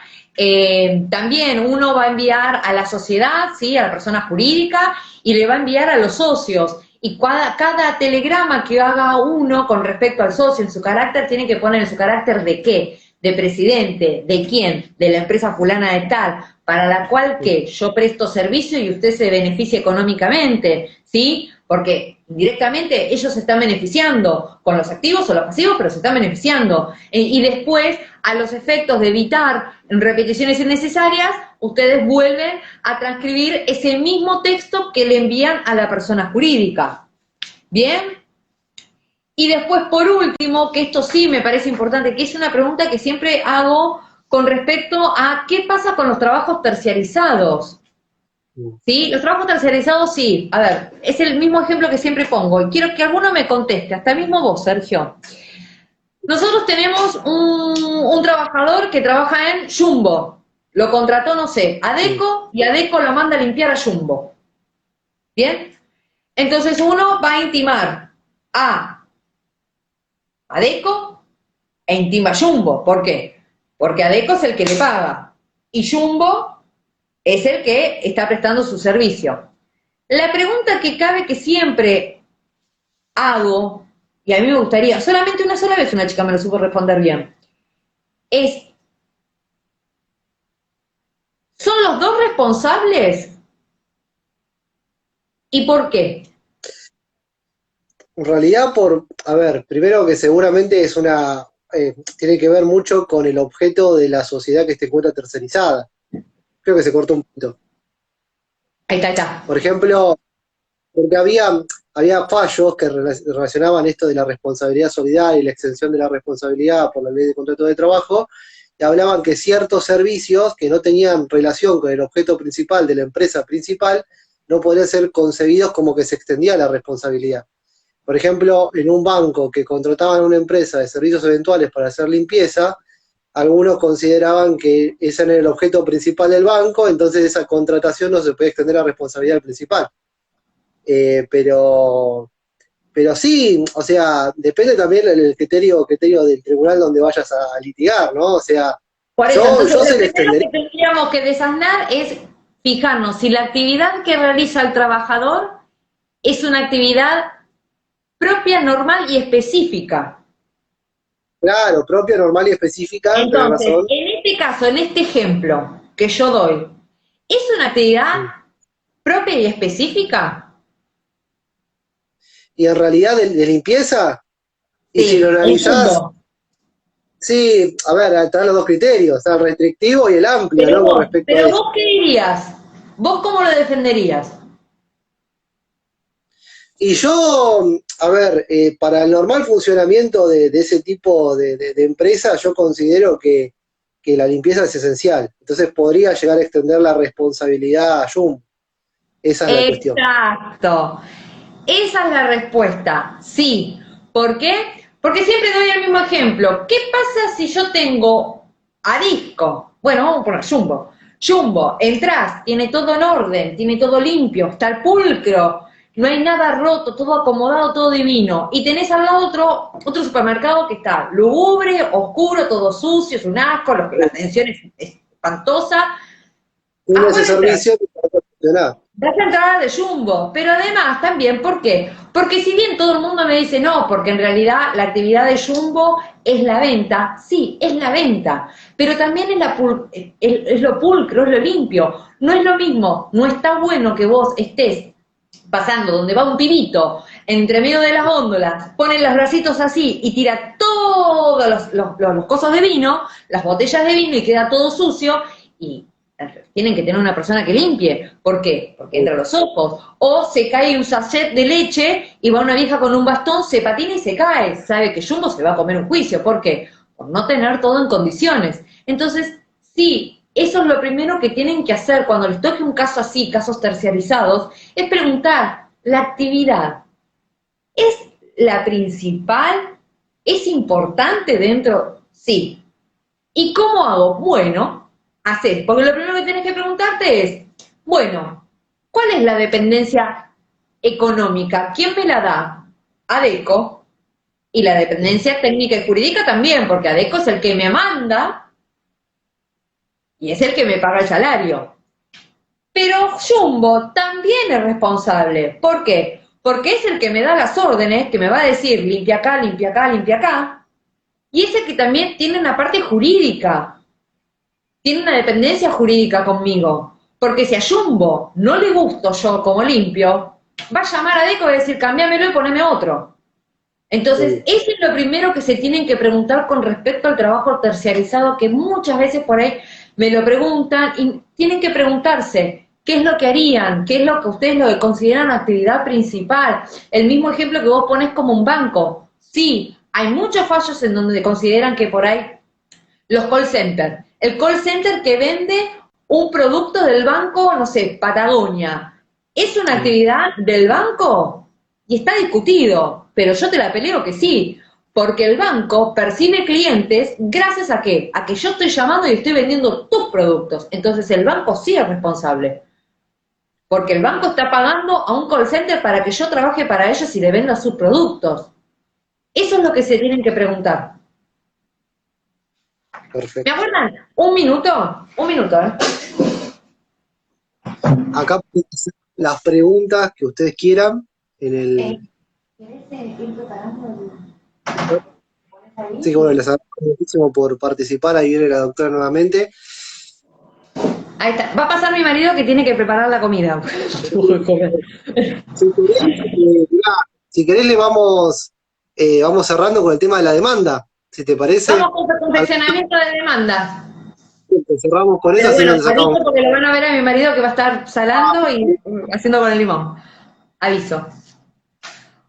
También uno va a enviar a la sociedad, ¿sí? A la persona jurídica, y le va a enviar a los socios. Y cada telegrama que haga uno con respecto al socio en su carácter, tiene que poner en su carácter de qué, de presidente, de quién, de la empresa fulana de tal, para la cual que yo presto servicio y usted se beneficia económicamente, ¿sí? Porque directamente ellos se están beneficiando con los activos o los pasivos, pero se están beneficiando. Y después, a los efectos de evitar repeticiones innecesarias, ustedes vuelven a transcribir ese mismo texto que le envían a la persona jurídica. ¿Bien? Y después, por último, que esto sí me parece importante, que es una pregunta que siempre hago con respecto a qué pasa con los trabajos terciarizados. ¿Sí? Los trabajos terciarizados, sí. A ver, es el mismo ejemplo que siempre pongo. Y quiero que alguno me conteste, hasta mismo vos, Sergio. Nosotros tenemos un trabajador que trabaja en Jumbo. Lo contrató, no sé, Adecco, y Adecco lo manda a limpiar a Jumbo. ¿Bien? Entonces uno va a intimar a Adecco e intima a Jumbo. ¿Por qué? Porque Adecco es el que le paga. Y Jumbo es el que está prestando su servicio. La pregunta que cabe, que siempre hago, y a mí me gustaría, solamente una sola vez una chica me lo supo responder bien, es, ¿son los dos responsables? ¿Y por qué?
En realidad, a ver, primero que seguramente tiene que ver mucho con el objeto de la sociedad que se encuentra tercerizada. Creo que se cortó un poquito.
Ahí está.
Por ejemplo, porque había fallos que relacionaban esto de la responsabilidad solidaria y la extensión de la responsabilidad por la ley de contrato de trabajo, y hablaban que ciertos servicios que no tenían relación con el objeto principal de la empresa principal no podrían ser concebidos como que se extendía la responsabilidad. Por ejemplo, en un banco que contrataban a una empresa de servicios eventuales para hacer limpieza, algunos consideraban que ese era el objeto principal del banco, entonces esa contratación no se puede extender a responsabilidad del principal. Pero sí, o sea, depende también del criterio del tribunal donde vayas a litigar, ¿no? O sea,
por eso, entonces,
yo se
lo
le
primero
extendería.
que tendríamos que desasnar es fijarnos si la actividad que realiza el trabajador es una actividad propia, normal y específica.
Claro, propia, normal y específica, tenés
Entonces,
razón.
en este caso, en este ejemplo que yo doy, ¿es una actividad propia y específica?
Y en realidad de limpieza, y
Sí,
si lo analizás,
entiendo.
sí, a ver, están los dos criterios, está el restrictivo y el amplio,
Pero
¿no? Con respecto a
vos
eso.
¿qué dirías? ¿Vos cómo lo defenderías?
Y yo, a ver, para el normal funcionamiento de ese tipo de empresa, yo considero que la limpieza es esencial. Entonces podría llegar a extender la responsabilidad a Jumbo. Esa es la cuestión.
Exacto. Esa es la respuesta. Sí. ¿Por qué? Porque siempre doy el mismo ejemplo. ¿Qué pasa si yo tengo a Disco? Bueno, vamos a poner Jumbo. Jumbo, entras, tiene todo en orden, tiene todo limpio, está el pulcro, no hay nada roto, todo acomodado, todo divino. Y tenés al lado otro supermercado que está lúgubre, oscuro, todo sucio, es un asco, la atención es espantosa.
Uno
Ah,
ese
bueno, entrar.
servicio que va a funcionar.
Vas a entrar de Jumbo, pero además también, ¿por qué? Porque si bien todo el mundo me dice no, porque en realidad la actividad de Jumbo es la venta, sí, es la venta, pero también es lo pulcro, es lo limpio. No es lo mismo, no está bueno que vos estés pasando donde va un pibito, entre medio de las góndolas, pone los bracitos así y tira todos los cosos de vino, las botellas de vino y queda todo sucio y tienen que tener una persona que limpie. ¿Por qué? Porque entra a los ojos. O se cae un sachet de leche y va una vieja con un bastón, se patina y se cae. Sabe que Jumbo se va a comer un juicio. ¿Por qué? Por no tener todo en condiciones. Entonces, sí, eso es lo primero que tienen que hacer cuando les toque un caso así, casos terciarizados, es preguntar, ¿la actividad es la principal? ¿Es importante dentro? Sí. ¿Y cómo hago? Bueno, haces, porque lo primero que tienes que preguntarte es, bueno, ¿cuál es la dependencia económica? ¿Quién me la da? ADECO. Y la dependencia técnica y jurídica también, porque ADECO es el que me manda y es el que me paga el salario. Pero Jumbo también es responsable. ¿Por qué? Porque es el que me da las órdenes, que me va a decir limpia acá, limpia acá, limpia acá. Y es el que también tiene una parte jurídica. Tiene una dependencia jurídica conmigo. Porque si a Jumbo no le gusto yo como limpio, va a llamar a Deco y va a decir, cambiámelo y poneme otro. Entonces, eso es lo primero que se tienen que preguntar con respecto al trabajo terciarizado, que muchas veces por ahí me lo preguntan y tienen que preguntarse qué es lo que harían, qué es lo que ustedes lo consideran actividad principal. El mismo ejemplo que vos pones como un banco. Sí, hay muchos fallos en donde consideran que por ahí los call centers. El call center que vende un producto del banco, no sé, Patagonia. ¿Es una actividad del banco? Y está discutido, pero yo te la peleo que sí, porque el banco percibe clientes gracias a qué? A que yo estoy llamando y estoy vendiendo tus productos. Entonces el banco sí es responsable, porque el banco está pagando a un call center para que yo trabaje para ellos y le venda sus productos. Eso es lo que se tienen que preguntar. ¿Me
Perfecto.
acuerdan? Un minuto, ¿eh?
Acá pueden hacer las preguntas que ustedes quieran en el.
¿Querés ir preparando
Así que bueno, les agradezco muchísimo por participar. Ahí viene la doctora nuevamente.
Ahí está. Va a pasar mi marido que tiene que preparar la comida.
Si querés, mirá, si querés le vamos cerrando con el tema de la demanda. Si te parece,
Vamos con el confeccionamiento de demanda.
cerramos con eso,
Pero
así
bueno,
no te
aviso
sacamos.
porque lo van a ver a mi marido que va a estar salando y haciendo con el limón. Aviso.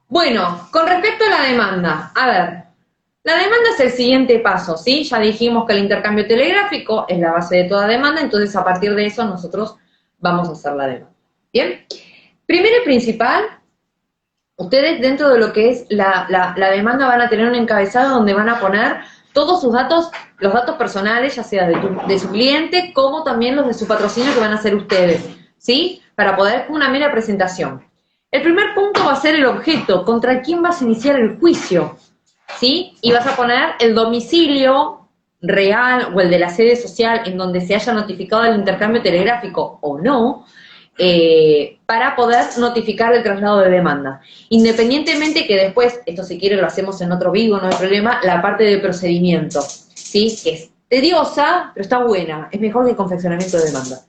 Bueno, con respecto a la demanda, a ver, la demanda es el siguiente paso, ¿sí? Ya dijimos que el intercambio telegráfico es la base de toda demanda, entonces a partir de eso nosotros vamos a hacer la demanda. ¿Bien? Primero y principal, ustedes dentro de lo que es la demanda van a tener un encabezado donde van a poner todos sus datos, los datos personales, ya sea de su cliente, como también los de su patrocinio que van a hacer ustedes, ¿sí? Para poder una mera presentación. El primer punto va a ser el objeto, contra quién vas a iniciar el juicio, ¿sí? Y vas a poner el domicilio real o el de la sede social en donde se haya notificado el intercambio telegráfico o no, para poder notificar el traslado de demanda. Independientemente que después, esto si quiere lo hacemos en otro vivo, no hay problema, la parte de procedimiento, ¿sí? Que es tediosa, pero está buena, es mejor que el confeccionamiento de demanda.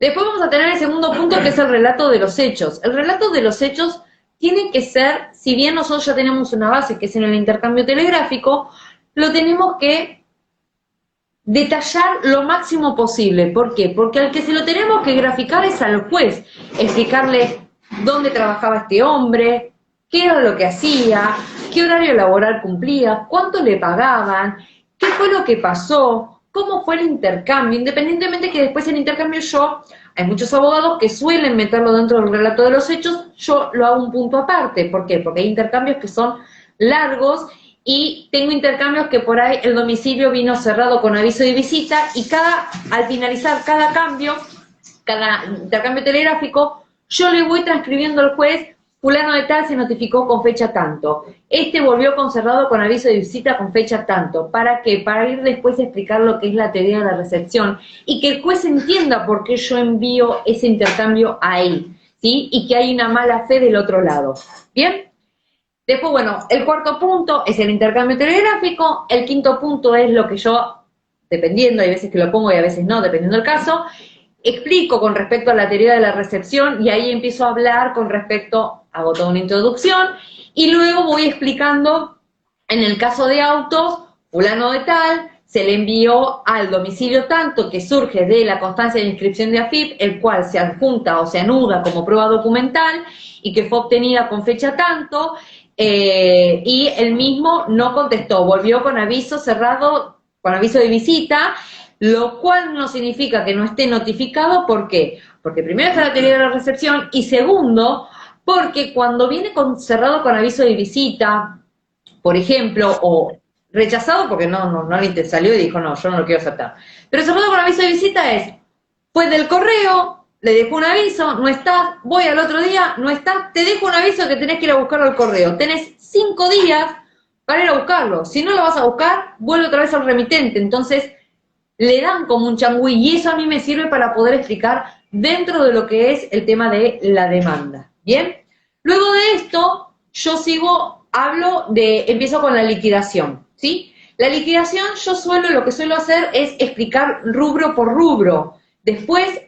Después vamos a tener el segundo punto, que es el relato de los hechos. El relato de los hechos tiene que ser, si bien nosotros ya tenemos una base que es en el intercambio telegráfico, lo tenemos que detallar lo máximo posible. ¿Por qué? Porque al que se lo tenemos que graficar es al juez, explicarle dónde trabajaba este hombre, qué era lo que hacía, qué horario laboral cumplía, cuánto le pagaban, qué fue lo que pasó, cómo fue el intercambio, independientemente que después el intercambio hay muchos abogados que suelen meterlo dentro del relato de los hechos, yo lo hago un punto aparte. ¿Por qué? Porque hay intercambios que son largos y tengo intercambios que por ahí el domicilio vino cerrado con aviso de visita y al finalizar cada intercambio telegráfico, yo le voy transcribiendo al juez: fulano de tal se notificó con fecha tanto, este volvió con cerrado con aviso de visita con fecha tanto. ¿Para qué? Para ir después a explicar lo que es la teoría de la recepción y que el juez entienda por qué yo envío ese intercambio ahí, ¿sí? Y que hay una mala fe del otro lado. ¿Bien? Después, bueno, el cuarto punto es el intercambio telegráfico, el quinto punto es lo que yo, dependiendo, hay veces que lo pongo y a veces no, dependiendo del caso, explico con respecto a la teoría de la recepción y ahí empiezo a hablar con respecto, hago toda una introducción y luego voy explicando, en el caso de autos, fulano de tal, se le envió al domicilio tanto que surge de la constancia de inscripción de AFIP, el cual se adjunta o se anuda como prueba documental y que fue obtenida con fecha tanto, y el mismo no contestó, volvió con aviso cerrado, con aviso de visita, lo cual no significa que no esté notificado. ¿Por qué? Porque primero está la teoría de la recepción y segundo, porque cuando viene cerrado con aviso de visita, por ejemplo, o rechazado porque no le salió y dijo no, yo no lo quiero aceptar, pero cerrado con aviso de visita fue del correo, le dejo un aviso, no estás, voy al otro día, no estás, te dejo un aviso que tenés que ir a buscarlo al correo, tenés 5 días para ir a buscarlo, si no lo vas a buscar, vuelve otra vez al remitente. Entonces le dan como un changüí y eso a mí me sirve para poder explicar dentro de lo que es el tema de la demanda. ¿Bien? Luego de esto, yo empiezo con la liquidación, ¿sí? La liquidación lo que suelo hacer es explicar rubro por rubro. Después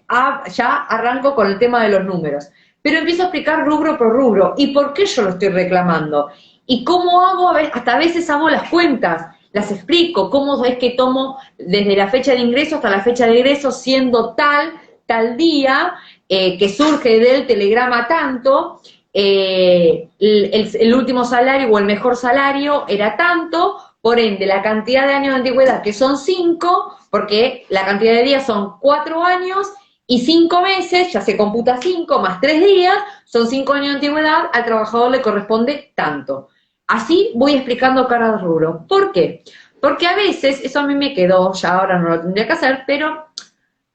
ya arranco con el tema de los números, pero empiezo a explicar rubro por rubro y por qué yo lo estoy reclamando y cómo hago, hasta a veces hago las cuentas, las explico, cómo es que tomo desde la fecha de ingreso hasta la fecha de egreso, siendo tal día, que surge del telegrama tanto, el último salario o el mejor salario era tanto, por ende la cantidad de años de antigüedad, que son 5, porque la cantidad de días son 4 años y 5 meses, ya se computa 5 más 3 días, son 5 años de antigüedad, al trabajador le corresponde tanto. Así voy explicando cada rubro. ¿Por qué? Porque a veces, eso a mí me quedó, ya ahora no lo tendría que hacer, pero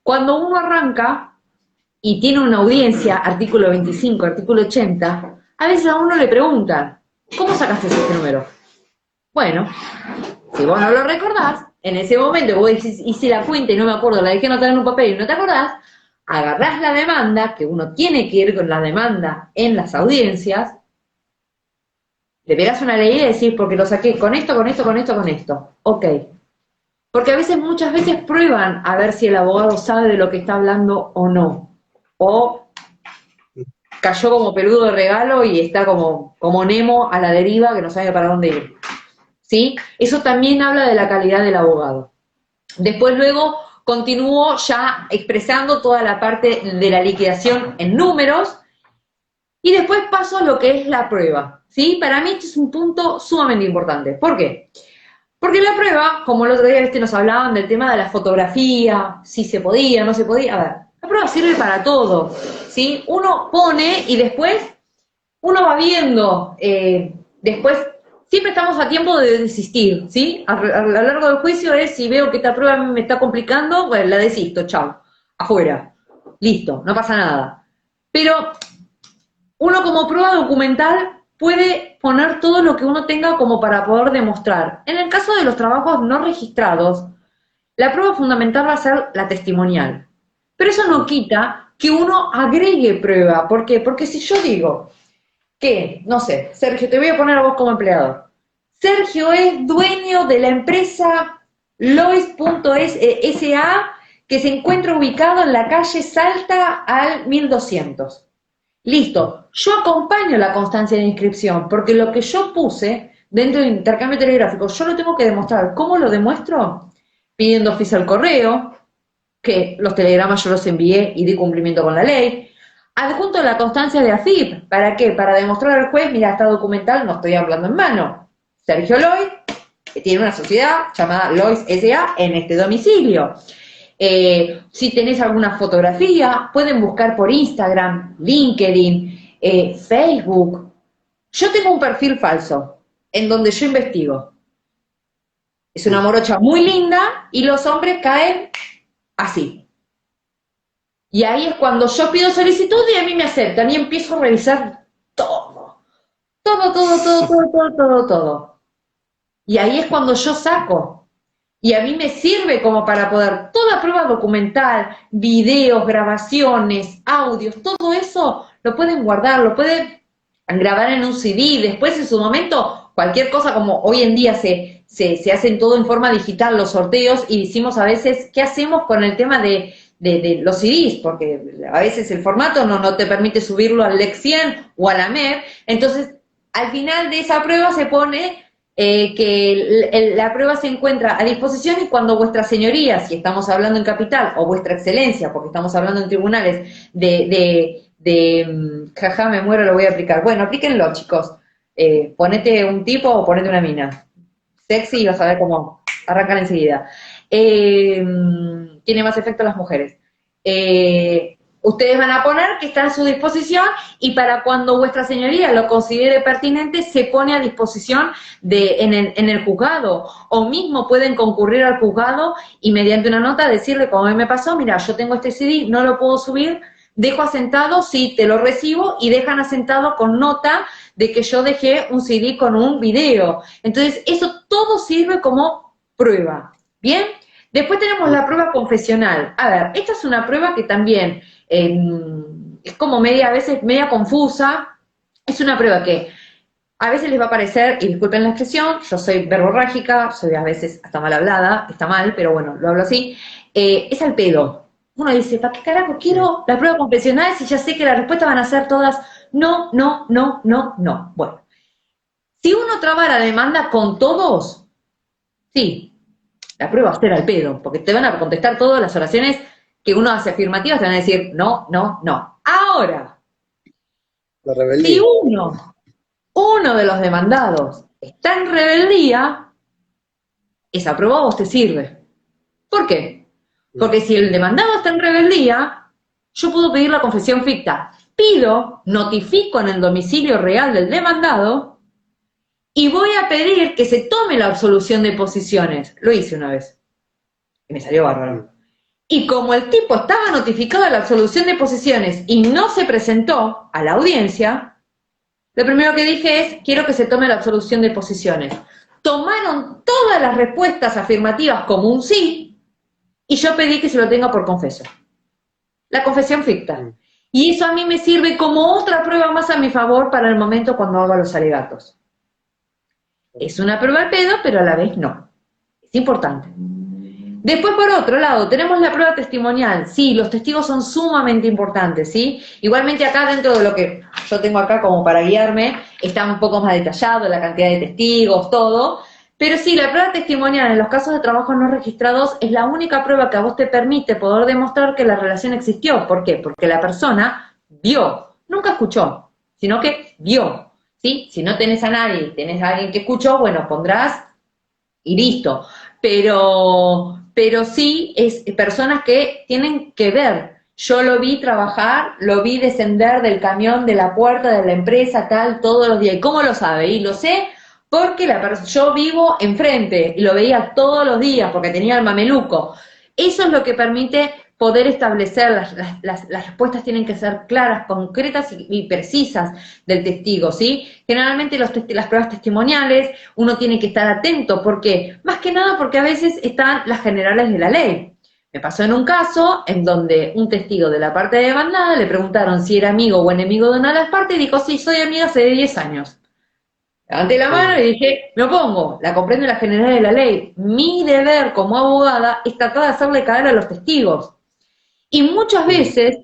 cuando uno arranca y tiene una audiencia, artículo 25, artículo 80, a veces a uno le preguntan, ¿cómo sacaste ese número? Bueno, si vos no lo recordás, en ese momento vos decís, hice la cuenta y no me acuerdo, la dejé anotar en un papel y no te acordás, agarrás la demanda, que uno tiene que ir con la demanda en las audiencias, le pegás una ley y decís, porque lo saqué con esto, con esto, con esto, con esto. Ok. Porque muchas veces prueban a ver si el abogado sabe de lo que está hablando o no. O cayó como peludo de regalo y está como Nemo a la deriva que no sabe para dónde ir. ¿Sí? Eso también habla de la calidad del abogado. Después luego continúo ya expresando toda la parte de la liquidación en números y después paso a lo que es la prueba. ¿Sí? Para mí este es un punto sumamente importante. ¿Por qué? Porque la prueba, como el otro día nos hablaban del tema de la fotografía, si se podía, no se podía, a ver, la prueba sirve para todo, ¿sí? Uno pone y después uno va viendo, después siempre estamos a tiempo de desistir, ¿sí? A lo largo del juicio si veo que esta prueba me está complicando, bueno, la desisto, chao, afuera, listo, no pasa nada. Pero uno como prueba documental puede poner todo lo que uno tenga como para poder demostrar. En el caso de los trabajos no registrados, la prueba fundamental va a ser la testimonial. Pero eso no quita que uno agregue prueba. ¿Por qué? Porque si yo digo que, no sé, Sergio, te voy a poner a vos como empleador. Sergio es dueño de la empresa Lois.sa que se encuentra ubicado en la calle Salta al 1200. Listo, yo acompaño la constancia de inscripción, porque lo que yo puse dentro del intercambio telegráfico, yo lo tengo que demostrar. ¿Cómo lo demuestro? Pidiendo oficio al correo, que los telegramas yo los envié y di cumplimiento con la ley, Adjunto la constancia de AFIP. ¿Para qué? Para demostrar al juez, mira, esta documental no estoy hablando en mano. Sergio Loy tiene una sociedad llamada Lois S.A. en este domicilio. Si tenés alguna fotografía, pueden buscar por Instagram, LinkedIn, Facebook. Yo tengo un perfil falso en donde yo investigo. Es una morocha muy linda y los hombres caen así. Y ahí es cuando yo pido solicitud y a mí me aceptan y empiezo a revisar todo. Todo. Y ahí es cuando yo saco. Y a mí me sirve como para poder, toda prueba documental, videos, grabaciones, audios, todo eso lo pueden guardar, lo pueden grabar en un CD, después en su momento, cualquier cosa como hoy en día se hacen todo en forma digital, los sorteos, y decimos a veces, ¿qué hacemos con el tema de los CDs? Porque a veces el formato no te permite subirlo al LEC 100 o a la MEP, entonces al final de esa prueba se pone que la prueba se encuentra a disposición y cuando vuestra señoría, si estamos hablando en capital, o vuestra excelencia, porque estamos hablando en tribunales jaja, me muero, lo voy a aplicar. Bueno, aplíquenlo, chicos. Ponete un tipo o ponete una mina. Sexy y vas a ver cómo arrancan enseguida. Tiene más efecto las mujeres. Ustedes van a poner que está a su disposición y para cuando vuestra señoría lo considere pertinente se pone a disposición en el juzgado o mismo pueden concurrir al juzgado y mediante una nota decirle, como a mí me pasó, mira, yo tengo este CD, no lo puedo subir, dejo asentado, sí, te lo recibo y dejan asentado con nota de que yo dejé un CD con un video. Entonces, eso todo sirve como prueba, ¿bien? Después tenemos la prueba confesional. A ver, esta es una prueba que también es como a veces media confusa. Es una prueba que a veces les va a parecer, y disculpen la expresión, yo soy verborrágica, soy a veces hasta mal hablada, está mal, pero bueno, lo hablo así, es al pedo. Uno dice, ¿para qué carajo quiero la prueba confesional si ya sé que las respuestas van a ser todas no? Bueno, si uno traba la demanda con todos, sí, la prueba va a ser al pedo, porque te van a contestar todas las oraciones que uno hace afirmativas, te van a decir no. Ahora, si uno de los demandados está en rebeldía, esa prueba a vos te sirve. ¿Por qué? Porque si el demandado está en rebeldía, yo puedo pedir la confesión ficta. Notifico en el domicilio real del demandado y voy a pedir que se tome la absolución de posiciones. Lo hice una vez y me salió bárbaro. Y como el tipo estaba notificado de la absolución de posiciones y no se presentó a la audiencia, lo primero que dije es, quiero que se tome la absolución de posiciones. Tomaron todas las respuestas afirmativas como un sí, y yo pedí que se lo tenga por confeso. La confesión ficta. Y eso a mí me sirve como otra prueba más a mi favor para el momento cuando hago los alegatos. Es una prueba al pedo, pero a la vez no. Es importante. Después, por otro lado, tenemos la prueba testimonial. Sí, los testigos son sumamente importantes, ¿sí? Igualmente acá dentro de lo que yo tengo acá como para guiarme, está un poco más detallado la cantidad de testigos, todo. Pero sí, la prueba testimonial en los casos de trabajos no registrados es la única prueba que a vos te permite poder demostrar que la relación existió. ¿Por qué? Porque la persona vio, nunca escuchó, sino que vio, ¿sí? Si no tenés a nadie, tenés a alguien que escuchó, bueno, pondrás y listo. Pero sí es personas que tienen que ver. Yo lo vi trabajar, lo vi descender del camión, de la puerta de la empresa, tal, todos los días. ¿Y cómo lo sabe? Y lo sé porque yo vivo enfrente y lo veía todos los días porque tenía el mameluco. Eso es lo que permite poder establecer, las respuestas tienen que ser claras, concretas y precisas del testigo, ¿sí? Generalmente las pruebas testimoniales uno tiene que estar atento, ¿por qué? Más que nada porque a veces están las generales de la ley. Me pasó en un caso en donde un testigo de la parte demandada le preguntaron si era amigo o enemigo de una de las partes y dijo, sí, soy amiga hace 10 años. Levanté la mano y dije, me opongo, la comprendo la general de la ley. Mi deber como abogada es tratar de hacerle caer a los testigos. Y muchas veces,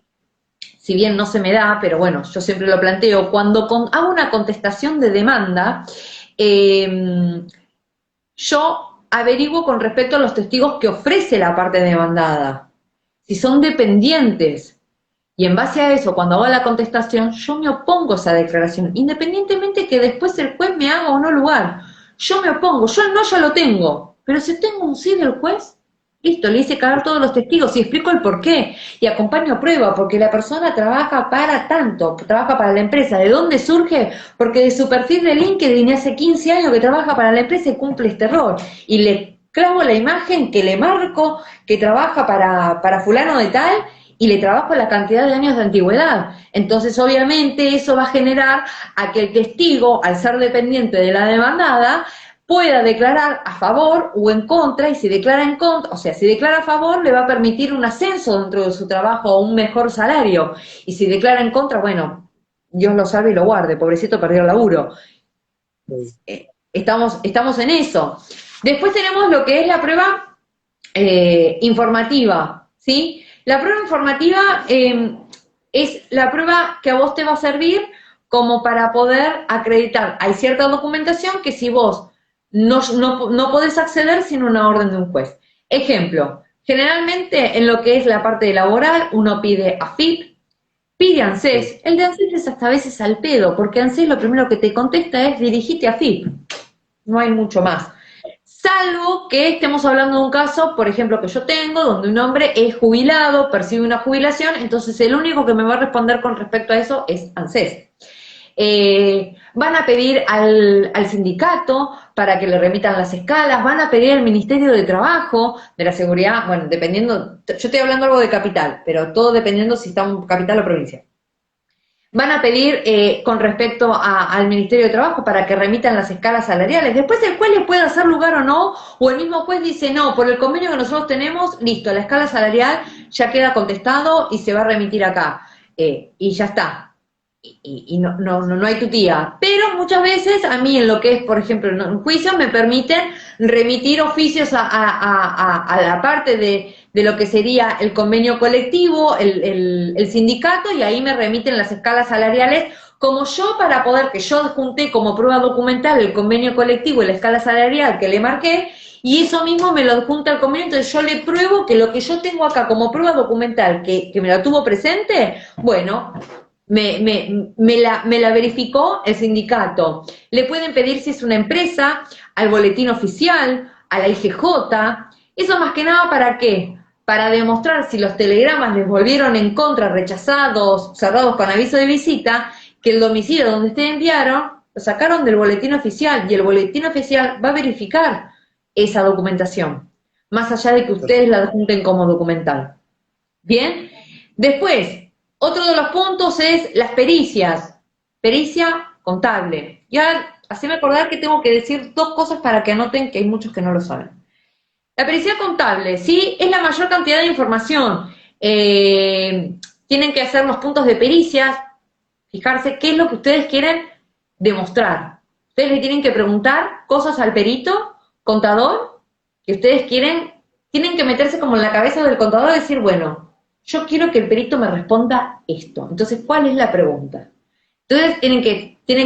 si bien no se me da, pero bueno, yo siempre lo planteo, cuando hago una contestación de demanda, yo averiguo con respecto a los testigos que ofrece la parte demandada, si son dependientes, Y en base a eso, cuando hago la contestación, yo me opongo a esa declaración, independientemente que después el juez me haga o no lugar. Yo me opongo, yo el no ya lo tengo, pero si tengo un sí del juez, listo, le hice caer todos los testigos y explico el por qué. Y acompaño a prueba, porque la persona trabaja para tanto, trabaja para la empresa. ¿De dónde surge? Porque de su perfil de LinkedIn hace 15 años que trabaja para la empresa y cumple este rol. Y le clavo la imagen que le marco, que trabaja para fulano de tal, y le trabajo la cantidad de años de antigüedad. Entonces, obviamente, eso va a generar a que el testigo, al ser dependiente de la demandada, pueda declarar a favor o en contra, y si declara en contra, o sea, si declara a favor, le va a permitir un ascenso dentro de su trabajo o un mejor salario, y si declara en contra, bueno, Dios lo salve y lo guarde, pobrecito, perdió el laburo. Estamos en eso. Después tenemos lo que es la prueba informativa, ¿sí? La prueba informativa es la prueba que a vos te va a servir como para poder acreditar. Hay cierta documentación que si vos no podés acceder sin una orden de un juez. Ejemplo, generalmente en lo que es la parte laboral uno pide AFIP, pide ANSES. El de ANSES es hasta a veces al pedo, porque ANSES lo primero que te contesta es dirigite a AFIP. No hay mucho más. Salvo que estemos hablando de un caso, por ejemplo, que yo tengo, donde un hombre es jubilado, percibe una jubilación, entonces el único que me va a responder con respecto a eso es ANSES. Van a pedir al sindicato para que le remitan las escalas, van a pedir al Ministerio de Trabajo, de la Seguridad, bueno, dependiendo, yo estoy hablando algo de capital, pero todo dependiendo si está en capital o provincia. Van a pedir con respecto al Ministerio de Trabajo para que remitan las escalas salariales. Después el juez le puede hacer lugar o no, o el mismo juez dice, no, por el convenio que nosotros tenemos, listo, la escala salarial ya queda contestado y se va a remitir acá. Y ya está. Y no hay tutía. Pero muchas veces a mí en lo que es, por ejemplo, en juicios me permiten remitir oficios a la parte de lo que sería el convenio colectivo, el sindicato, y ahí me remiten las escalas salariales, como yo para poder, que yo junté como prueba documental el convenio colectivo y la escala salarial que le marqué, y eso mismo me lo adjunta el convenio, entonces yo le pruebo que lo que yo tengo acá como prueba documental, que me la tuvo presente, bueno, me la verificó el sindicato. Le pueden pedir si es una empresa, al boletín oficial, a la IGJ. Eso más que nada, ¿para qué? Para demostrar si los telegramas les volvieron en contra, rechazados, cerrados con aviso de visita, que el domicilio donde ustedes enviaron, lo sacaron del boletín oficial, y el boletín oficial va a verificar esa documentación, más allá de que ustedes la adjunten como documental. ¿Bien? Después, otro de los puntos es las pericias. Pericia contable. Ya, haceme acordar que tengo que decir dos cosas para que anoten, que hay muchos que no lo saben. La pericia contable, ¿sí? Es la mayor cantidad de información. Tienen que hacer los puntos de pericias, fijarse qué es lo que ustedes quieren demostrar. Ustedes le tienen que preguntar cosas al perito, contador, que ustedes quieren, tienen que meterse como en la cabeza del contador y decir, bueno, yo quiero que el perito me responda esto. Entonces, ¿cuál es la pregunta? Entonces, tienen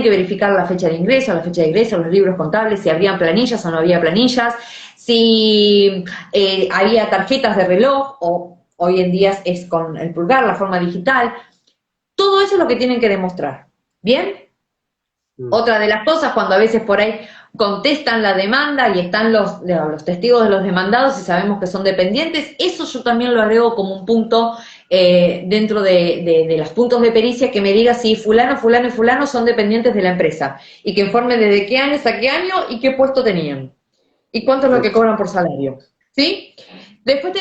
que verificar la fecha de ingreso, los libros contables, si había planillas o no había planillas, si había tarjetas de reloj, o hoy en día es con el pulgar, la forma digital. Todo eso es lo que tienen que demostrar. ¿Bien? Otra de las cosas, cuando a veces por ahí contestan la demanda y están los testigos de los demandados y sabemos que son dependientes, eso yo también lo agrego como un punto dentro de los puntos de pericia, que me diga si fulano, fulano y fulano son dependientes de la empresa, y que informe desde qué año a qué año y qué puesto tenían, y cuánto es lo que cobran por salario, ¿sí? Después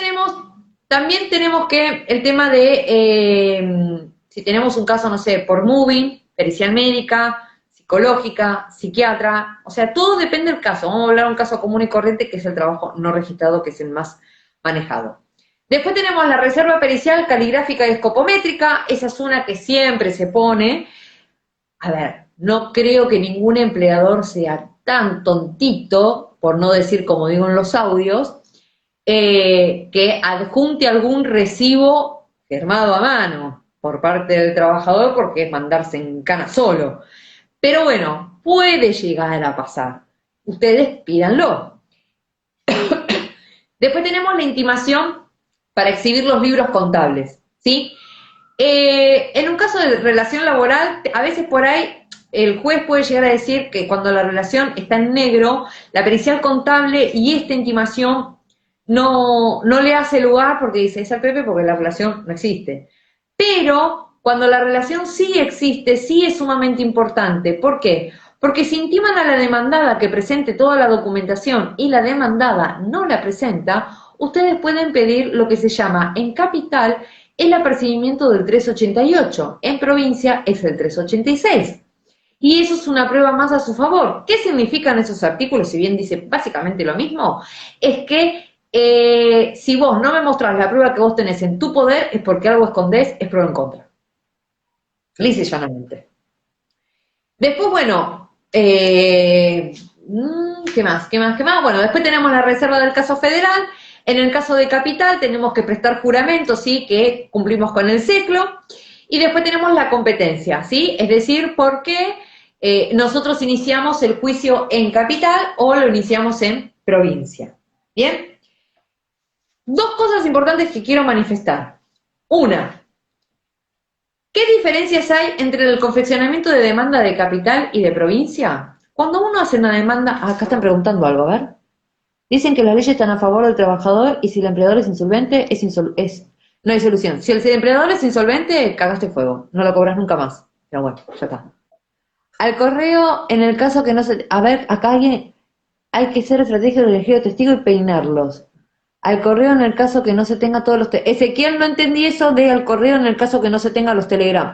también tenemos que el tema de, si tenemos un caso, no sé, por moving, pericial médica, psicológica, psiquiatra, o sea, todo depende del caso. Vamos a hablar de un caso común y corriente, que es el trabajo no registrado, que es el más manejado. Después tenemos la reserva pericial caligráfica y escopométrica. Esa es una que siempre se pone. A ver, no creo que ningún empleador sea tan tontito, por no decir como digo en los audios, que adjunte algún recibo firmado a mano por parte del trabajador, porque es mandarse en cana solo. Pero bueno, puede llegar a pasar. Ustedes pídanlo. Después tenemos la intimación para exhibir los libros contables, ¿sí? En un caso de relación laboral, a veces por ahí el juez puede llegar a decir que cuando la relación está en negro, la pericial contable y esta intimación no le hace lugar porque dice, es al Pepe porque la relación no existe. Pero cuando la relación sí existe, sí es sumamente importante. ¿Por qué? Porque si intiman a la demandada que presente toda la documentación y la demandada no la presenta, ustedes pueden pedir lo que se llama en capital el apercibimiento del 388, en provincia es el 386. Y eso es una prueba más a su favor. ¿Qué significan esos artículos? Si bien dice básicamente lo mismo, es que si vos no me mostrás la prueba que vos tenés en tu poder, es porque algo escondés, es prueba en contra. Lisa y llanamente. Después, bueno, ¿qué más? ¿Qué más? ¿Qué más? Bueno, después tenemos la reserva del caso federal. En el caso de capital tenemos que prestar juramento, ¿sí? Que cumplimos con el ciclo. Y después tenemos la competencia, ¿sí? Es decir, por qué nosotros iniciamos el juicio en capital o lo iniciamos en provincia. ¿Bien? Dos cosas importantes que quiero manifestar. Una, ¿qué diferencias hay entre el confeccionamiento de demanda de capital y de provincia? Cuando uno hace una demanda, acá están preguntando algo, a ver. Dicen que las leyes están a favor del trabajador y si el empleador es insolvente, no hay solución. Si el empleador es insolvente, cagaste fuego, no lo cobras nunca más. Pero bueno, ya está. Al correo, en el caso que no se... A ver, acá hay que ser estratégico de elegir testigo y peinarlos. Al correo en el caso que no se tenga todos los... Ezequiel, no entendí eso de al correo en el caso que no se tenga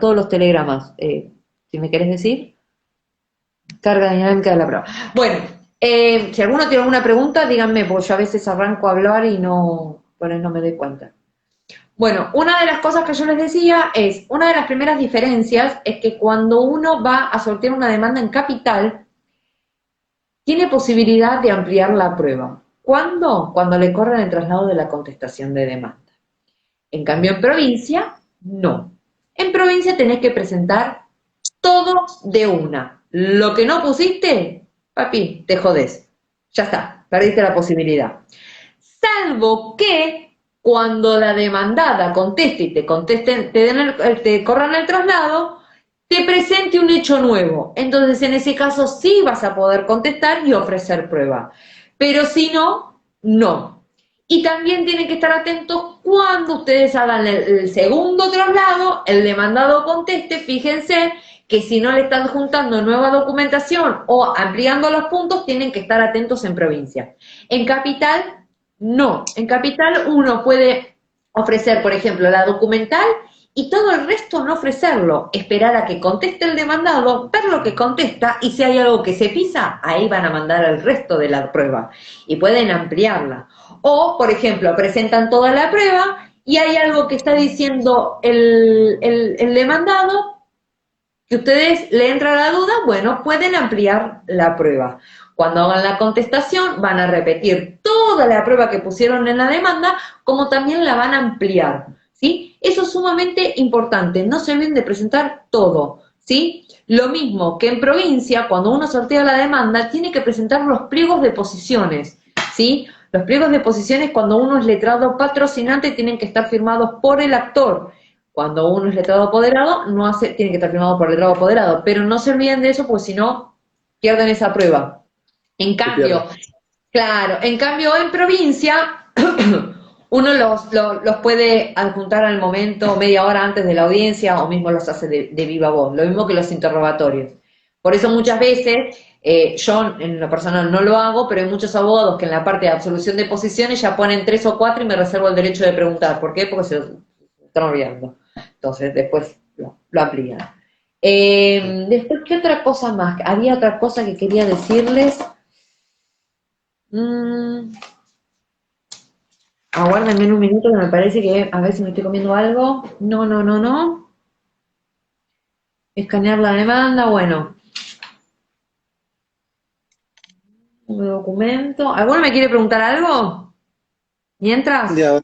todos los telegramas. Si me querés decir. Carga dinámica de la prueba. Bueno, si alguno tiene alguna pregunta, díganme, porque yo a veces arranco a hablar y no me doy cuenta. Bueno, una de las cosas que yo les decía es, una de las primeras diferencias es que cuando uno va a sortear una demanda en capital, tiene posibilidad de ampliar la prueba. ¿Cuándo? Cuando le corren el traslado de la contestación de demanda. En cambio, en provincia, no. En provincia tenés que presentar todo de una. Lo que no pusiste, papi, te jodés. Ya está, perdiste la posibilidad. Salvo que cuando la demandada conteste y te corran el traslado, te presente un hecho nuevo. Entonces, en ese caso sí vas a poder contestar y ofrecer prueba. Pero si no, no. Y también tienen que estar atentos cuando ustedes hagan el segundo traslado, el demandado conteste, fíjense que si no le están juntando nueva documentación o ampliando los puntos, tienen que estar atentos en provincia. En capital, no. En capital uno puede ofrecer, por ejemplo, la documental y todo el resto no ofrecerlo, esperar a que conteste el demandado, ver lo que contesta y si hay algo que se pisa, ahí van a mandar el resto de la prueba y pueden ampliarla. O, por ejemplo, presentan toda la prueba y hay algo que está diciendo el demandado que ustedes le entra la duda, bueno, pueden ampliar la prueba. Cuando hagan la contestación van a repetir toda la prueba que pusieron en la demanda, como también la van a ampliar, ¿sí? Eso es sumamente importante, no se olviden de presentar todo, ¿sí? Lo mismo que en provincia, cuando uno sortea la demanda, tiene que presentar los pliegos de posiciones, ¿sí? Los pliegos de posiciones, cuando uno es letrado patrocinante, tienen que estar firmados por el actor. Cuando uno es letrado apoderado, tiene que estar firmado por el letrado apoderado, pero no se olviden de eso, porque si no, pierden esa prueba. En cambio, claro, en cambio en provincia, uno los puede adjuntar al momento, media hora antes de la audiencia, o mismo los hace de viva voz, lo mismo que los interrogatorios. Por eso muchas veces, yo en lo personal no lo hago, pero hay muchos abogados que en la parte de absolución de posiciones ya ponen 3 o 4 y me reservo el derecho de preguntar. ¿Por qué? Porque se están olvidando. Entonces después lo amplían. Después, ¿qué otra cosa más? Había otra cosa que quería decirles. Aguárdenme un minuto que me parece que a ver si me estoy comiendo algo. No. Escanear la demanda, bueno. Un documento. ¿Alguno me quiere preguntar algo? Mientras.
Ya,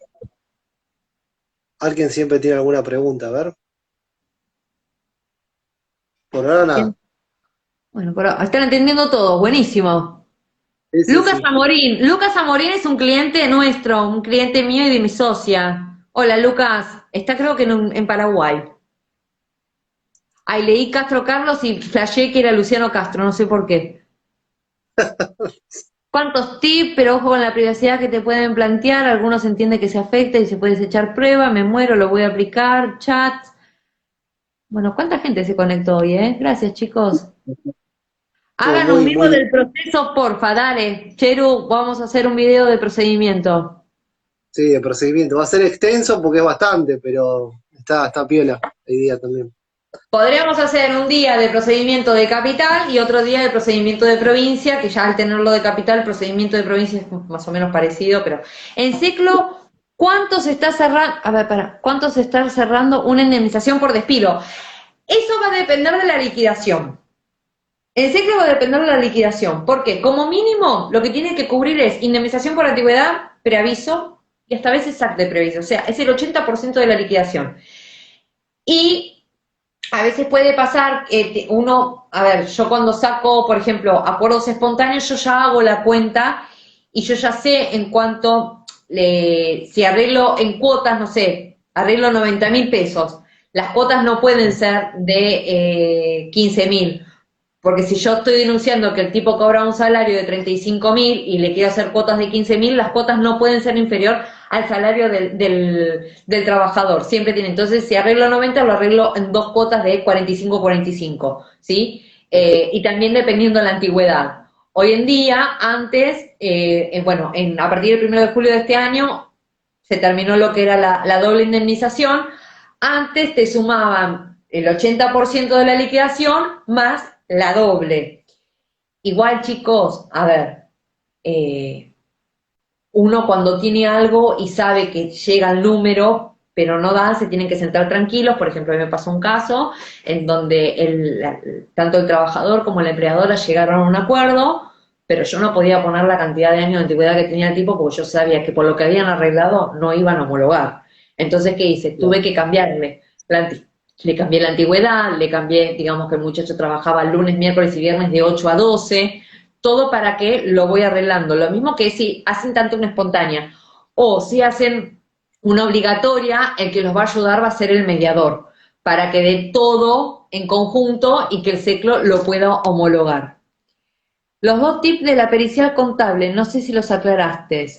alguien siempre tiene alguna pregunta, a ver. Por ahora nada.
Bueno, pero están entendiendo todo, buenísimo.
Sí.
Lucas Amorín es un cliente nuestro, un cliente mío y de mi socia. Hola Lucas, está creo que en Paraguay. Ay, leí Castro Carlos y flashé que era Luciano Castro, no sé por qué. ¿Cuántos tips? Pero ojo con la privacidad que te pueden plantear. Algunos entienden que se afecta y se puede desechar prueba. Me muero, lo voy a aplicar. Chat. Bueno, ¿cuánta gente se conectó hoy, eh? Gracias, chicos.
Estuvo
Hagan un
muy,
video
muy
del proceso, porfa, dale. Cheru, vamos a hacer un video de procedimiento.
sí, de procedimiento. Va a ser extenso porque es bastante, pero está piola la idea también.
Podríamos hacer un día de procedimiento de capital y otro día de procedimiento de provincia, que ya al tenerlo de capital, el procedimiento de provincia es más o menos parecido, pero en ciclo, ¿cuánto se está cerrando? A ver, ¿cuánto se está cerrando una indemnización por despido? Eso va a depender de la liquidación. El ciclo va a depender de la liquidación, porque como mínimo lo que tiene que cubrir es indemnización por antigüedad, preaviso y hasta veces SAC de preaviso, o sea, es el 80% de la liquidación. Y a veces puede pasar que uno, a ver, yo cuando saco, por ejemplo, acuerdos espontáneos, yo ya hago la cuenta y yo ya sé en cuánto, si arreglo en cuotas, no sé, arreglo 90.000 pesos, las cuotas no pueden ser de 15.000, porque si yo estoy denunciando que el tipo cobra un salario de 35.000 y le quiero hacer cuotas de 15.000, las cuotas no pueden ser inferior al salario del trabajador. Siempre tiene. Entonces, si arreglo 90, lo arreglo en dos cuotas de 45-45, ¿sí? Y también dependiendo de la antigüedad. Hoy en día, antes, bueno, a partir del 1 de julio de este año, se terminó lo que era la doble indemnización. Antes te sumaban el 80% de la liquidación más la doble. Igual, chicos, a ver, uno cuando tiene algo y sabe que llega el número, pero no da, se tienen que sentar tranquilos. Por ejemplo, a mí me pasó un caso en donde tanto el trabajador como la empleadora llegaron a un acuerdo, pero yo no podía poner la cantidad de años de antigüedad que tenía el tipo porque yo sabía que por lo que habían arreglado no iban a homologar. Entonces, ¿qué hice? Tuve que cambiarle. Le cambié la antigüedad, le cambié, digamos que el muchacho trabajaba lunes, miércoles y viernes de 8 a 12, todo para que lo voy arreglando. Lo mismo que si hacen tanto una espontánea o si hacen una obligatoria, el que los va a ayudar va a ser el mediador, para que dé todo en conjunto y que el CECLO lo pueda homologar. Los dos tips de la pericial contable, no sé si los aclaraste.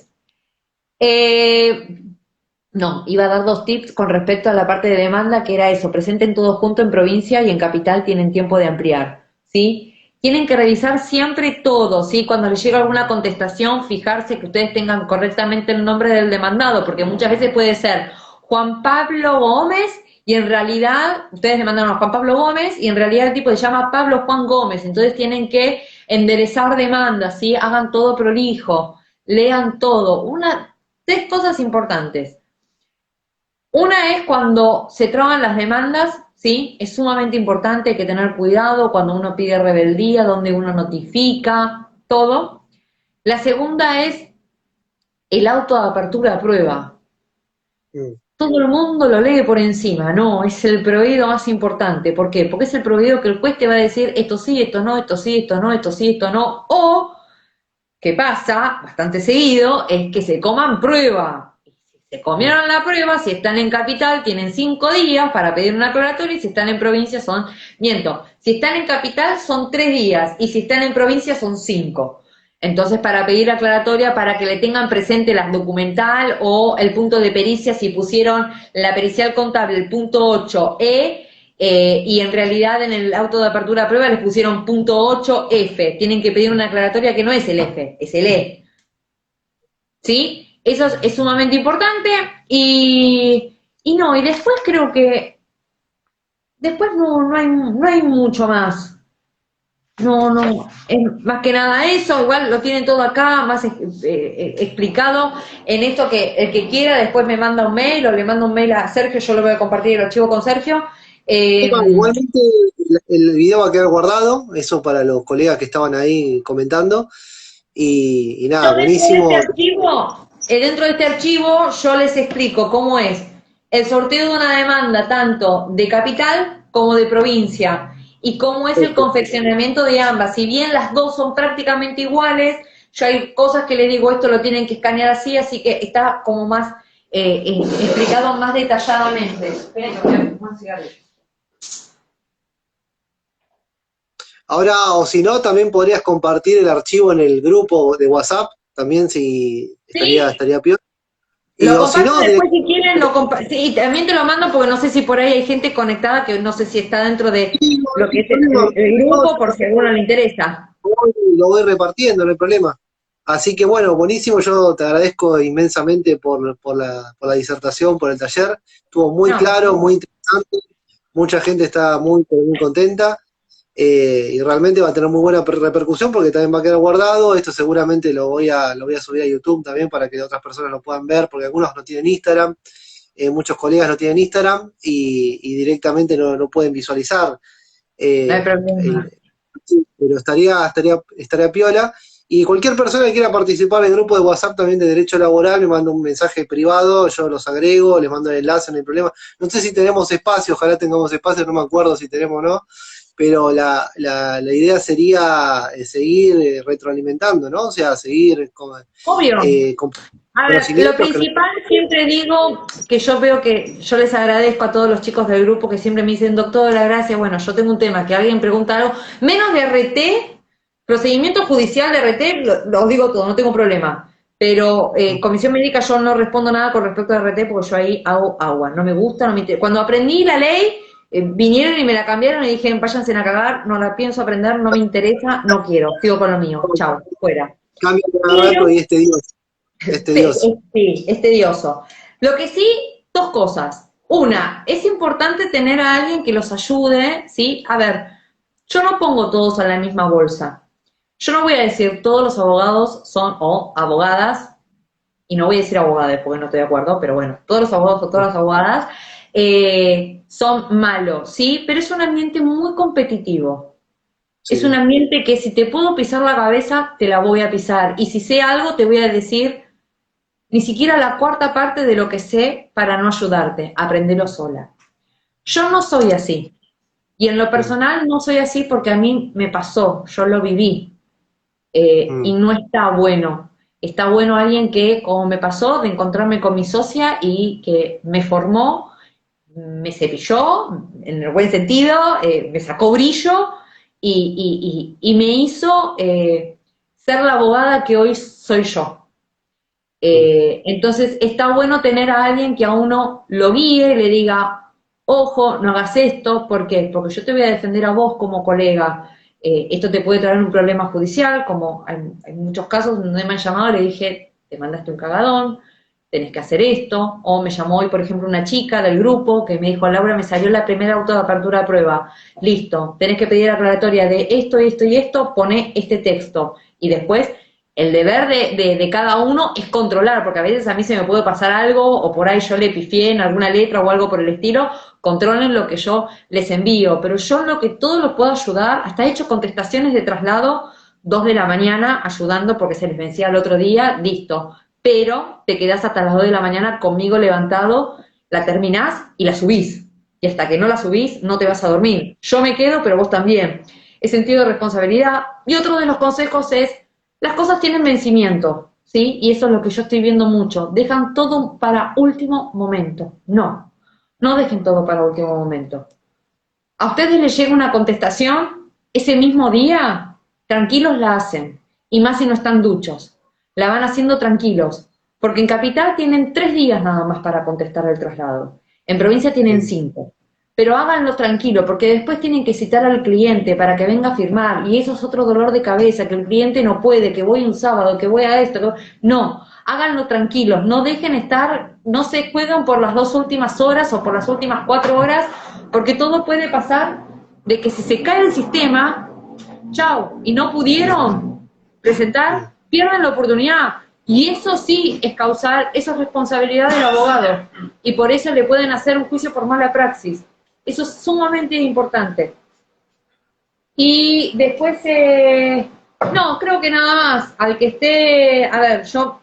Eh, no, iba a dar dos tips con respecto a la parte de demanda, que era eso: presenten todo junto en provincia y en capital tienen tiempo de ampliar, ¿sí? Tienen que revisar siempre todo, ¿sí? Cuando les llega alguna contestación, fijarse que ustedes tengan correctamente el nombre del demandado, porque muchas veces puede ser Juan Pablo Gómez y en realidad, ustedes demandan a Juan Pablo Gómez y en realidad el tipo se llama Pablo Juan Gómez, entonces tienen que enderezar demandas, ¿sí? Hagan todo prolijo, lean todo. Tres cosas importantes. Una es cuando se traban las demandas, ¿sí? Es sumamente importante, hay que tener cuidado cuando uno pide rebeldía, donde uno notifica, todo. La segunda es el auto de apertura a prueba.
Mm.
Todo el mundo lo lee por encima, no, es el prohibido más importante. ¿Por qué? Porque es el prohibido que el juez te va a decir esto sí, esto no, esto sí, esto no, esto sí, esto no. O, que pasa bastante seguido, es que se coman prueba. Se comieron la prueba, si están en capital tienen 5 días para pedir una aclaratoria y si están en provincia si están en capital son 3 días y si están en provincia son 5. Entonces, para pedir aclaratoria, para que le tengan presente la documental o el punto de pericia, si pusieron la pericial contable, el punto 8E, y en realidad en el auto de apertura a prueba les pusieron punto 8F. Tienen que pedir una aclaratoria que no es el F, es el E. ¿Sí? Eso es sumamente importante y no, y después creo que después no hay mucho más. No, es más que nada eso, igual lo tienen todo acá, más explicado en esto, que el que quiera después me manda un mail o le manda un mail a Sergio, yo lo voy a compartir el archivo con Sergio.
Igualmente el video va a quedar guardado, eso para los colegas que estaban ahí comentando. Y
Yo
nada, buenísimo.
dentro de este archivo, yo les explico cómo es el sorteo de una demanda tanto de capital como de provincia y cómo es el confeccionamiento de ambas. Si bien las dos son prácticamente iguales, yo hay cosas que les digo, esto lo tienen que escanear así que está como más explicado más detalladamente. Esperen, que voy a fumar un cigarrillo.
Ahora, o si no, también podrías compartir el archivo en el grupo de WhatsApp, también si
Sí,
estaría peor. Y
lo
o si
comparto
no,
después si quieren, sí, también te lo mando porque no sé si por ahí hay gente conectada que no sé si está dentro de lo que es el grupo, por si a alguno le interesa.
lo voy repartiendo, no hay problema. Así que bueno, buenísimo, yo te agradezco inmensamente por la disertación, por el taller. Estuvo muy
No,
claro, muy interesante, mucha gente está muy, muy contenta. Y realmente va a tener muy buena repercusión porque también va a quedar guardado. Esto seguramente lo voy a subir a YouTube también para que otras personas lo puedan ver, porque algunos no tienen Instagram, muchos colegas no tienen Instagram y directamente no pueden visualizar.
no hay
eh, el-
problema.
sí, pero estaría piola. Y cualquier persona que quiera participar en el grupo de WhatsApp también de Derecho Laboral, me manda un mensaje privado, yo los agrego, les mando el enlace, no hay problema. No sé si tenemos espacio, ojalá tengamos espacio, no me acuerdo si tenemos o no, pero la idea sería seguir retroalimentando, ¿no? O sea, seguir
Obvio.
con
A ver, lo
conocimientos que nos...
principal siempre digo que yo veo que yo les agradezco a todos los chicos del grupo que siempre me dicen, doctora, gracias, bueno, yo tengo un tema, que alguien pregunta algo, menos de RT, procedimiento judicial de RT, os digo todo, no tengo problema. Pero comisión médica yo no respondo nada con respecto a RT porque yo ahí hago agua, no me gusta, no me interesa. Cuando aprendí la ley, vinieron y me la cambiaron y dije, váyanse a cagar, no la pienso aprender, no me interesa, no quiero, sigo con lo mío, chao, fuera.
Cambia cada rato
Pero
y es tedioso.
Sí, es tedioso. Lo que sí, dos cosas. Una, es importante tener a alguien que los ayude, ¿sí? A ver, yo no pongo todos a la misma bolsa. Yo no voy a decir todos los abogados son, o abogadas, y no voy a decir abogadas porque no estoy de acuerdo, pero bueno, todos los abogados o todas las abogadas son malos, ¿sí? Pero es un ambiente muy competitivo. Es un
Sí.
ambiente que si te puedo pisar la cabeza, te la voy a pisar. Y si sé algo, te voy a decir ni siquiera la cuarta parte de lo que sé para no ayudarte, aprendelo sola. Yo no soy así. Y en lo
Mm,
personal no soy así porque a mí me pasó, yo lo viví. Y
mm,
no está bueno. Está bueno alguien que, como me pasó, de encontrarme con mi socia y que me formó, me cepilló, en el buen sentido, me sacó brillo y me hizo ser la abogada que hoy soy yo.
mm,
Entonces está bueno tener a alguien que a uno lo guíe, le diga, ojo, no hagas esto, ¿por qué? Porque yo te voy a defender a vos como colega. Esto te puede traer un problema judicial, como hay muchos casos donde me han llamado y le dije, te mandaste un cagadón, tenés que hacer esto, o me llamó hoy, por ejemplo, una chica del grupo que me dijo, Laura, me salió la primera auto de apertura de prueba, listo, tenés que pedir aclaratoria de esto y esto y esto, poné este texto, y después el deber de cada uno es controlar, porque a veces a mí se me puede pasar algo, o por ahí yo le pifié en alguna letra o algo por el estilo, controlen lo que yo les envío, pero yo en lo que todo lo puedo ayudar, hasta he hecho contestaciones de traslado 2 de la mañana ayudando porque se les vencía el otro día, listo, pero te quedás hasta las 2 de la mañana conmigo levantado, la terminás y la subís, y hasta que no la subís no te vas a dormir, yo me quedo pero vos también, es sentido de responsabilidad, y otro de los consejos es las cosas tienen vencimiento, ¿sí? Y eso es lo que yo estoy viendo mucho. Dejan todo para último momento. No, no dejen todo para último momento. A ustedes les llega una contestación, ese mismo día, tranquilos la hacen. Y más si no están duchos. La van haciendo tranquilos. Porque en Capital tienen 3 días nada más para contestar el traslado. En provincia tienen
mm.
5. Pero háganlo tranquilo, porque después tienen que citar al cliente para que venga a firmar. Y eso es otro dolor de cabeza, que el cliente no puede, que voy un sábado, que voy a esto. No, háganlo tranquilos, no dejen estar, no se juegan por las 2 últimas horas o por las últimas 4 horas, porque todo puede pasar de que si se cae el sistema, chao, y no pudieron presentar, pierden la oportunidad. Y eso sí es causar, eso es responsabilidad del abogado. Y por eso le pueden hacer un juicio por mala praxis. Eso es sumamente importante. Y después, no, creo que nada más. Al que esté, a ver, yo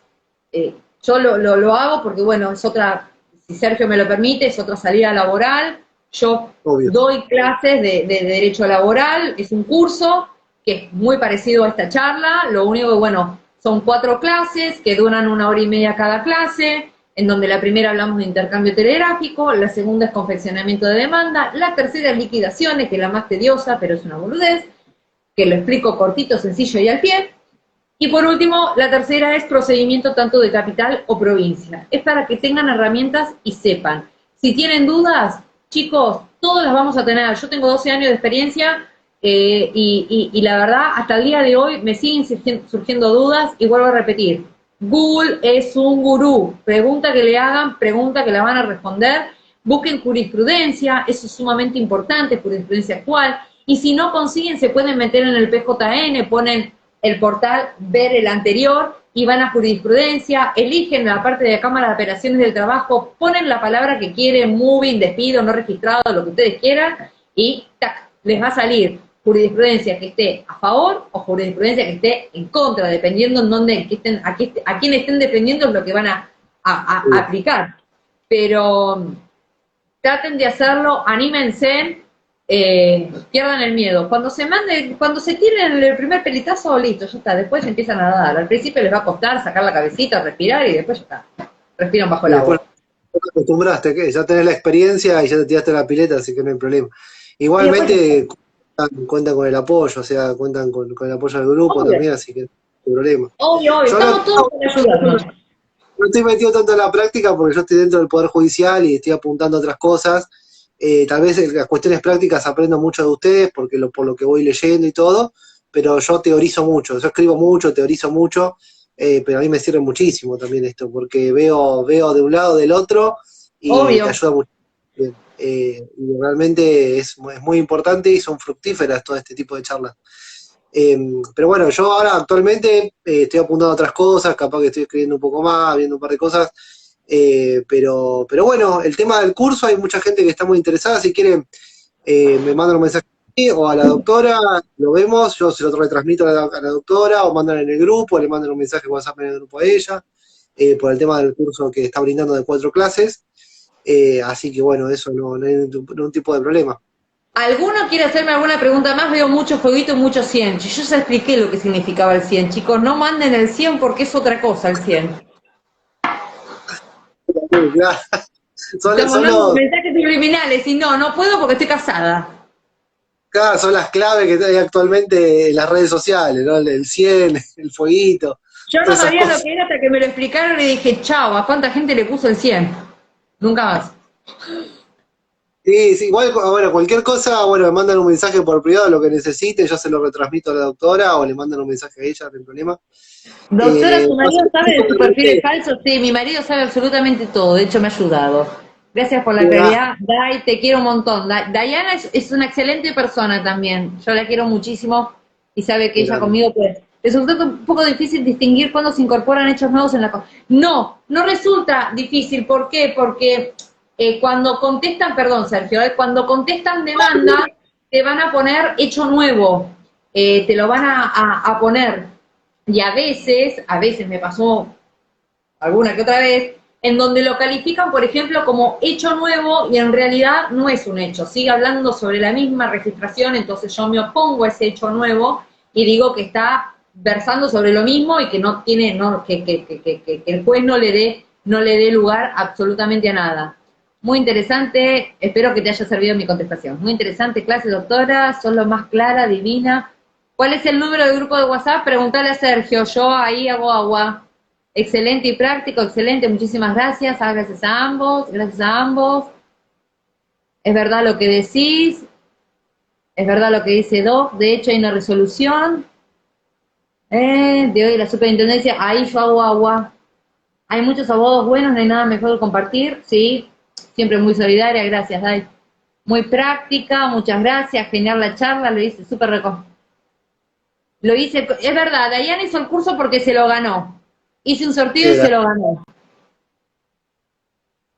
lo hago porque, bueno, es otra, si Sergio me lo permite, es otra salida laboral. Yo
Obvio.
doy clases de derecho laboral, es un curso que es muy parecido a esta charla, lo único que, bueno, son 4 clases que duran 1 hora y media cada clase, en donde la primera hablamos de intercambio telegráfico, la segunda es confeccionamiento de demanda, la tercera es liquidaciones, que es la más tediosa, pero es una boludez, que lo explico cortito, sencillo y al pie. Y por último, la tercera es procedimiento tanto de capital o provincia. Es para que tengan herramientas y sepan. Si tienen dudas, chicos, todos las vamos a tener. Yo tengo 12 años de experiencia y la verdad, hasta el día de hoy me siguen surgiendo dudas y vuelvo a repetir. Google es un gurú. Pregunta que le hagan, pregunta que la van a responder. Busquen jurisprudencia, eso es sumamente importante, jurisprudencia actual. Y si no consiguen, se pueden meter en el PJN, ponen el portal, ver el anterior y van a jurisprudencia, eligen la parte de la Cámara de Operaciones del Trabajo, ponen la palabra que quieren, moving, despido, no registrado, lo que ustedes quieran, y tac, les va a salir jurisprudencia que esté a favor o jurisprudencia que esté en contra, dependiendo en dónde estén, a quién estén defendiendo es lo que van a aplicar. Pero traten de hacerlo, anímense, pierdan el miedo. Cuando se tiren el primer pelitazo, listo, ya está, después empiezan a nadar. Al principio les va a costar sacar la cabecita, respirar y después ya está, respiran bajo el agua.
Te acostumbraste, que ya tenés la experiencia y ya te tiraste la pileta, así que no hay problema. Igualmente cuentan con el apoyo, o sea, cuentan con el apoyo del grupo también, así que no hay problema.
Obvio, estamos todos para ayudarnos.
No estoy metido tanto en la práctica porque yo estoy dentro del Poder Judicial y estoy apuntando a otras cosas. Tal vez en las cuestiones prácticas aprendo mucho de ustedes por lo que voy leyendo y todo, pero yo teorizo mucho, yo escribo mucho, teorizo mucho, pero a mí me sirve muchísimo también esto, porque veo de un lado, del otro, y
Obvio.
te ayuda mucho. Y realmente es muy importante y son fructíferas todo este tipo de charlas. Pero bueno, yo ahora actualmente estoy apuntando a otras cosas, capaz que estoy escribiendo un poco más, viendo un par de cosas, pero bueno, el tema del curso, hay mucha gente que está muy interesada, si quieren me mandan un mensaje a mí o a la doctora, lo vemos, yo se lo retransmito a la doctora, o mandan en el grupo, le mandan un mensaje WhatsApp en el grupo a ella, por el tema del curso que está brindando de 4 clases, así que bueno, eso no hay ningún tipo de problema.
¿Alguno quiere hacerme alguna pregunta más? Veo mucho jueguito y mucho 100. Yo ya expliqué lo que significaba el 100, chicos. No manden el 100 porque es otra cosa el 100.
Claro.
Son mensajes subliminales y no puedo porque estoy casada.
Claro, son las claves que hay actualmente en las redes sociales, ¿no? El 100, el fueguito.
Yo no sabía lo que era hasta que me lo explicaron y dije, chao, ¿a cuánta gente le puso el 100? Nunca más.
Sí, igual, bueno, cualquier cosa, bueno, me mandan un mensaje por privado, lo que necesiten, yo se lo retransmito a la doctora o le mandan un mensaje a ella, no hay problema.
Doctora, ¿tu marido sabe de tu perfil falso? Sí, mi marido sabe absolutamente todo, de hecho me ha ayudado. Gracias por la claridad, Dai, te quiero un montón. Diana es una excelente persona también, yo la quiero muchísimo y sabe que ella conmigo pues resulta un poco difícil distinguir cuando se incorporan hechos nuevos en la cosa. No resulta difícil, ¿por qué? Porque cuando contestan, perdón Sergio, cuando contestan demanda, te van a poner hecho nuevo, te lo van a poner, y a veces me pasó alguna que otra vez, en donde lo califican, por ejemplo, como hecho nuevo, y en realidad no es un hecho, sigue hablando sobre la misma registración, entonces yo me opongo a ese hecho nuevo, y digo que está versando sobre lo mismo, y que no tiene, que el juez no le dé lugar absolutamente a nada. Muy interesante, espero que te haya servido mi contestación. Muy interesante clase, doctora, sos lo más clara, divina. ¿Cuál es el número del grupo de WhatsApp? Preguntale a Sergio, yo ahí hago agua. Excelente y práctico, excelente, muchísimas gracias. Gracias a ambos. Es verdad lo que decís, es verdad lo que dice Doc, de hecho hay una resolución de hoy la superintendencia, ahí yo hago agua. Hay muchos abogados buenos, no hay nada mejor que compartir, sí. Siempre muy solidaria, gracias, Dai. Muy práctica, muchas gracias, genial la charla, lo hice súper Lo hice, es verdad, Dayan hizo el curso porque se lo ganó. Hice un sorteo y se lo ganó.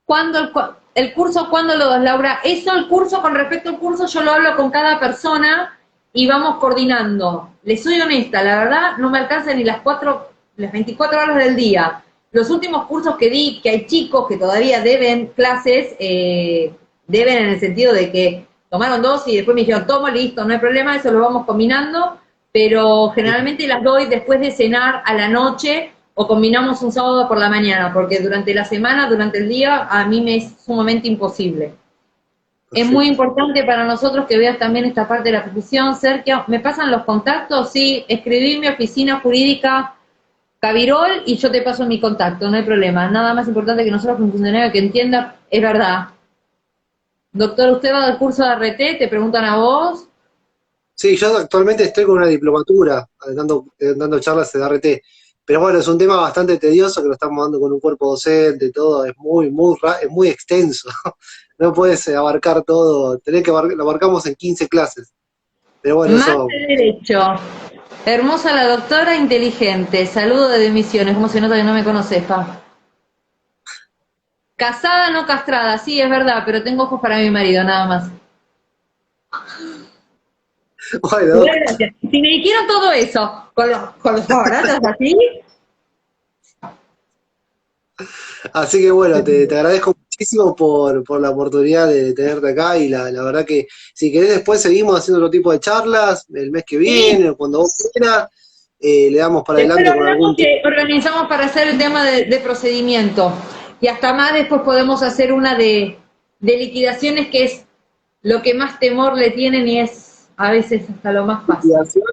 ¿Cuándo el curso, cuándo lo das, Laura? Eso, el curso, con respecto al curso, yo lo hablo con cada persona y vamos coordinando. Les soy honesta, la verdad, no me alcanzan ni las 24 horas del día. Los últimos cursos que di, que hay chicos que todavía deben clases, deben en el sentido de que tomaron 2 y después me dijeron, tomo, listo, no hay problema, eso lo vamos combinando, pero generalmente las doy después de cenar a la noche o combinamos un sábado por la mañana, porque durante la semana, durante el día, a mí me es sumamente imposible. Es muy importante para nosotros que veas también esta parte de la profesión. Sergio, ¿me pasan los contactos? Sí, escribí mi oficina jurídica Cabirol y yo te paso mi contacto, no hay problema. Nada más importante que nosotros como funcionario que entienda, es verdad. Doctor, ¿usted va al curso de RT? ¿Te preguntan a vos?
Sí, yo actualmente estoy con una diplomatura, dando charlas de RT. Pero bueno, es un tema bastante tedioso que lo estamos dando con un cuerpo docente, todo, es muy extenso. No puedes abarcar todo, lo abarcamos en 15 clases. Pero bueno,
Más
eso,
de derecho. Hermosa la doctora, inteligente. Saludo de Misiones. ¿Cómo se nota que no me conoces, pa? Casada, no castrada. Sí, es verdad, pero tengo ojos para mi marido, nada más.
bueno,
Muchas gracias. Si me dijeron todo eso, con los aparatos así,
así que bueno, te agradezco muchísimo por la oportunidad de tenerte acá y la verdad que si querés después seguimos haciendo otro tipo de charlas el mes que
sí.
viene o cuando vos quieras, le damos para
Después
adelante con
hablamos
algún tema.
que organizamos para hacer el tema de procedimiento. Y hasta más después podemos hacer una de liquidaciones que es lo que más temor le tienen y es a veces hasta lo más fácil.
Liquidaciones.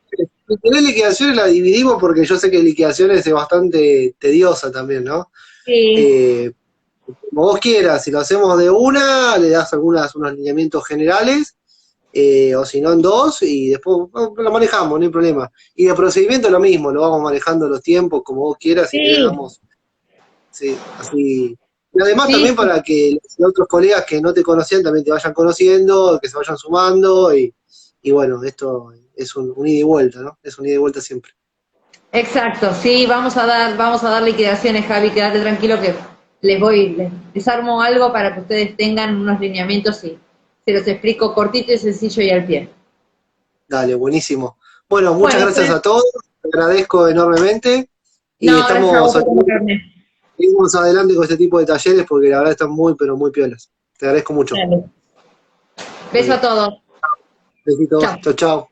Si querés liquidaciones la dividimos porque yo sé que liquidaciones es bastante tediosa también, ¿no?
Sí,
Eh, Como vos quieras, si lo hacemos de una, le das unos lineamientos generales, o si no en dos, y después lo manejamos, no hay problema. Y de procedimiento lo mismo, lo vamos manejando los tiempos como vos quieras, si querés
sí,
damos, sí, así. Y además también
sí,
para que los otros colegas que no te conocían también te vayan conociendo, que se vayan sumando, y bueno, esto es un ida y vuelta, ¿no? Es un ida y vuelta siempre.
exacto, sí, vamos a dar liquidaciones, Javi, quédate tranquilo que les armo algo para que ustedes tengan unos lineamientos y se los explico cortito y sencillo y al pie.
Dale, buenísimo. Bueno, muchas
Bueno,
gracias
pues,
a todos, te agradezco enormemente, y
no, gracias a vos
estamos
por convocarme.
seguimos adelante con este tipo de talleres porque la verdad están muy, pero muy piolas. Te agradezco mucho.
Dale.
Muy
Beso a
bien.
todos.
Besitos.
Chao.
Chau, chau.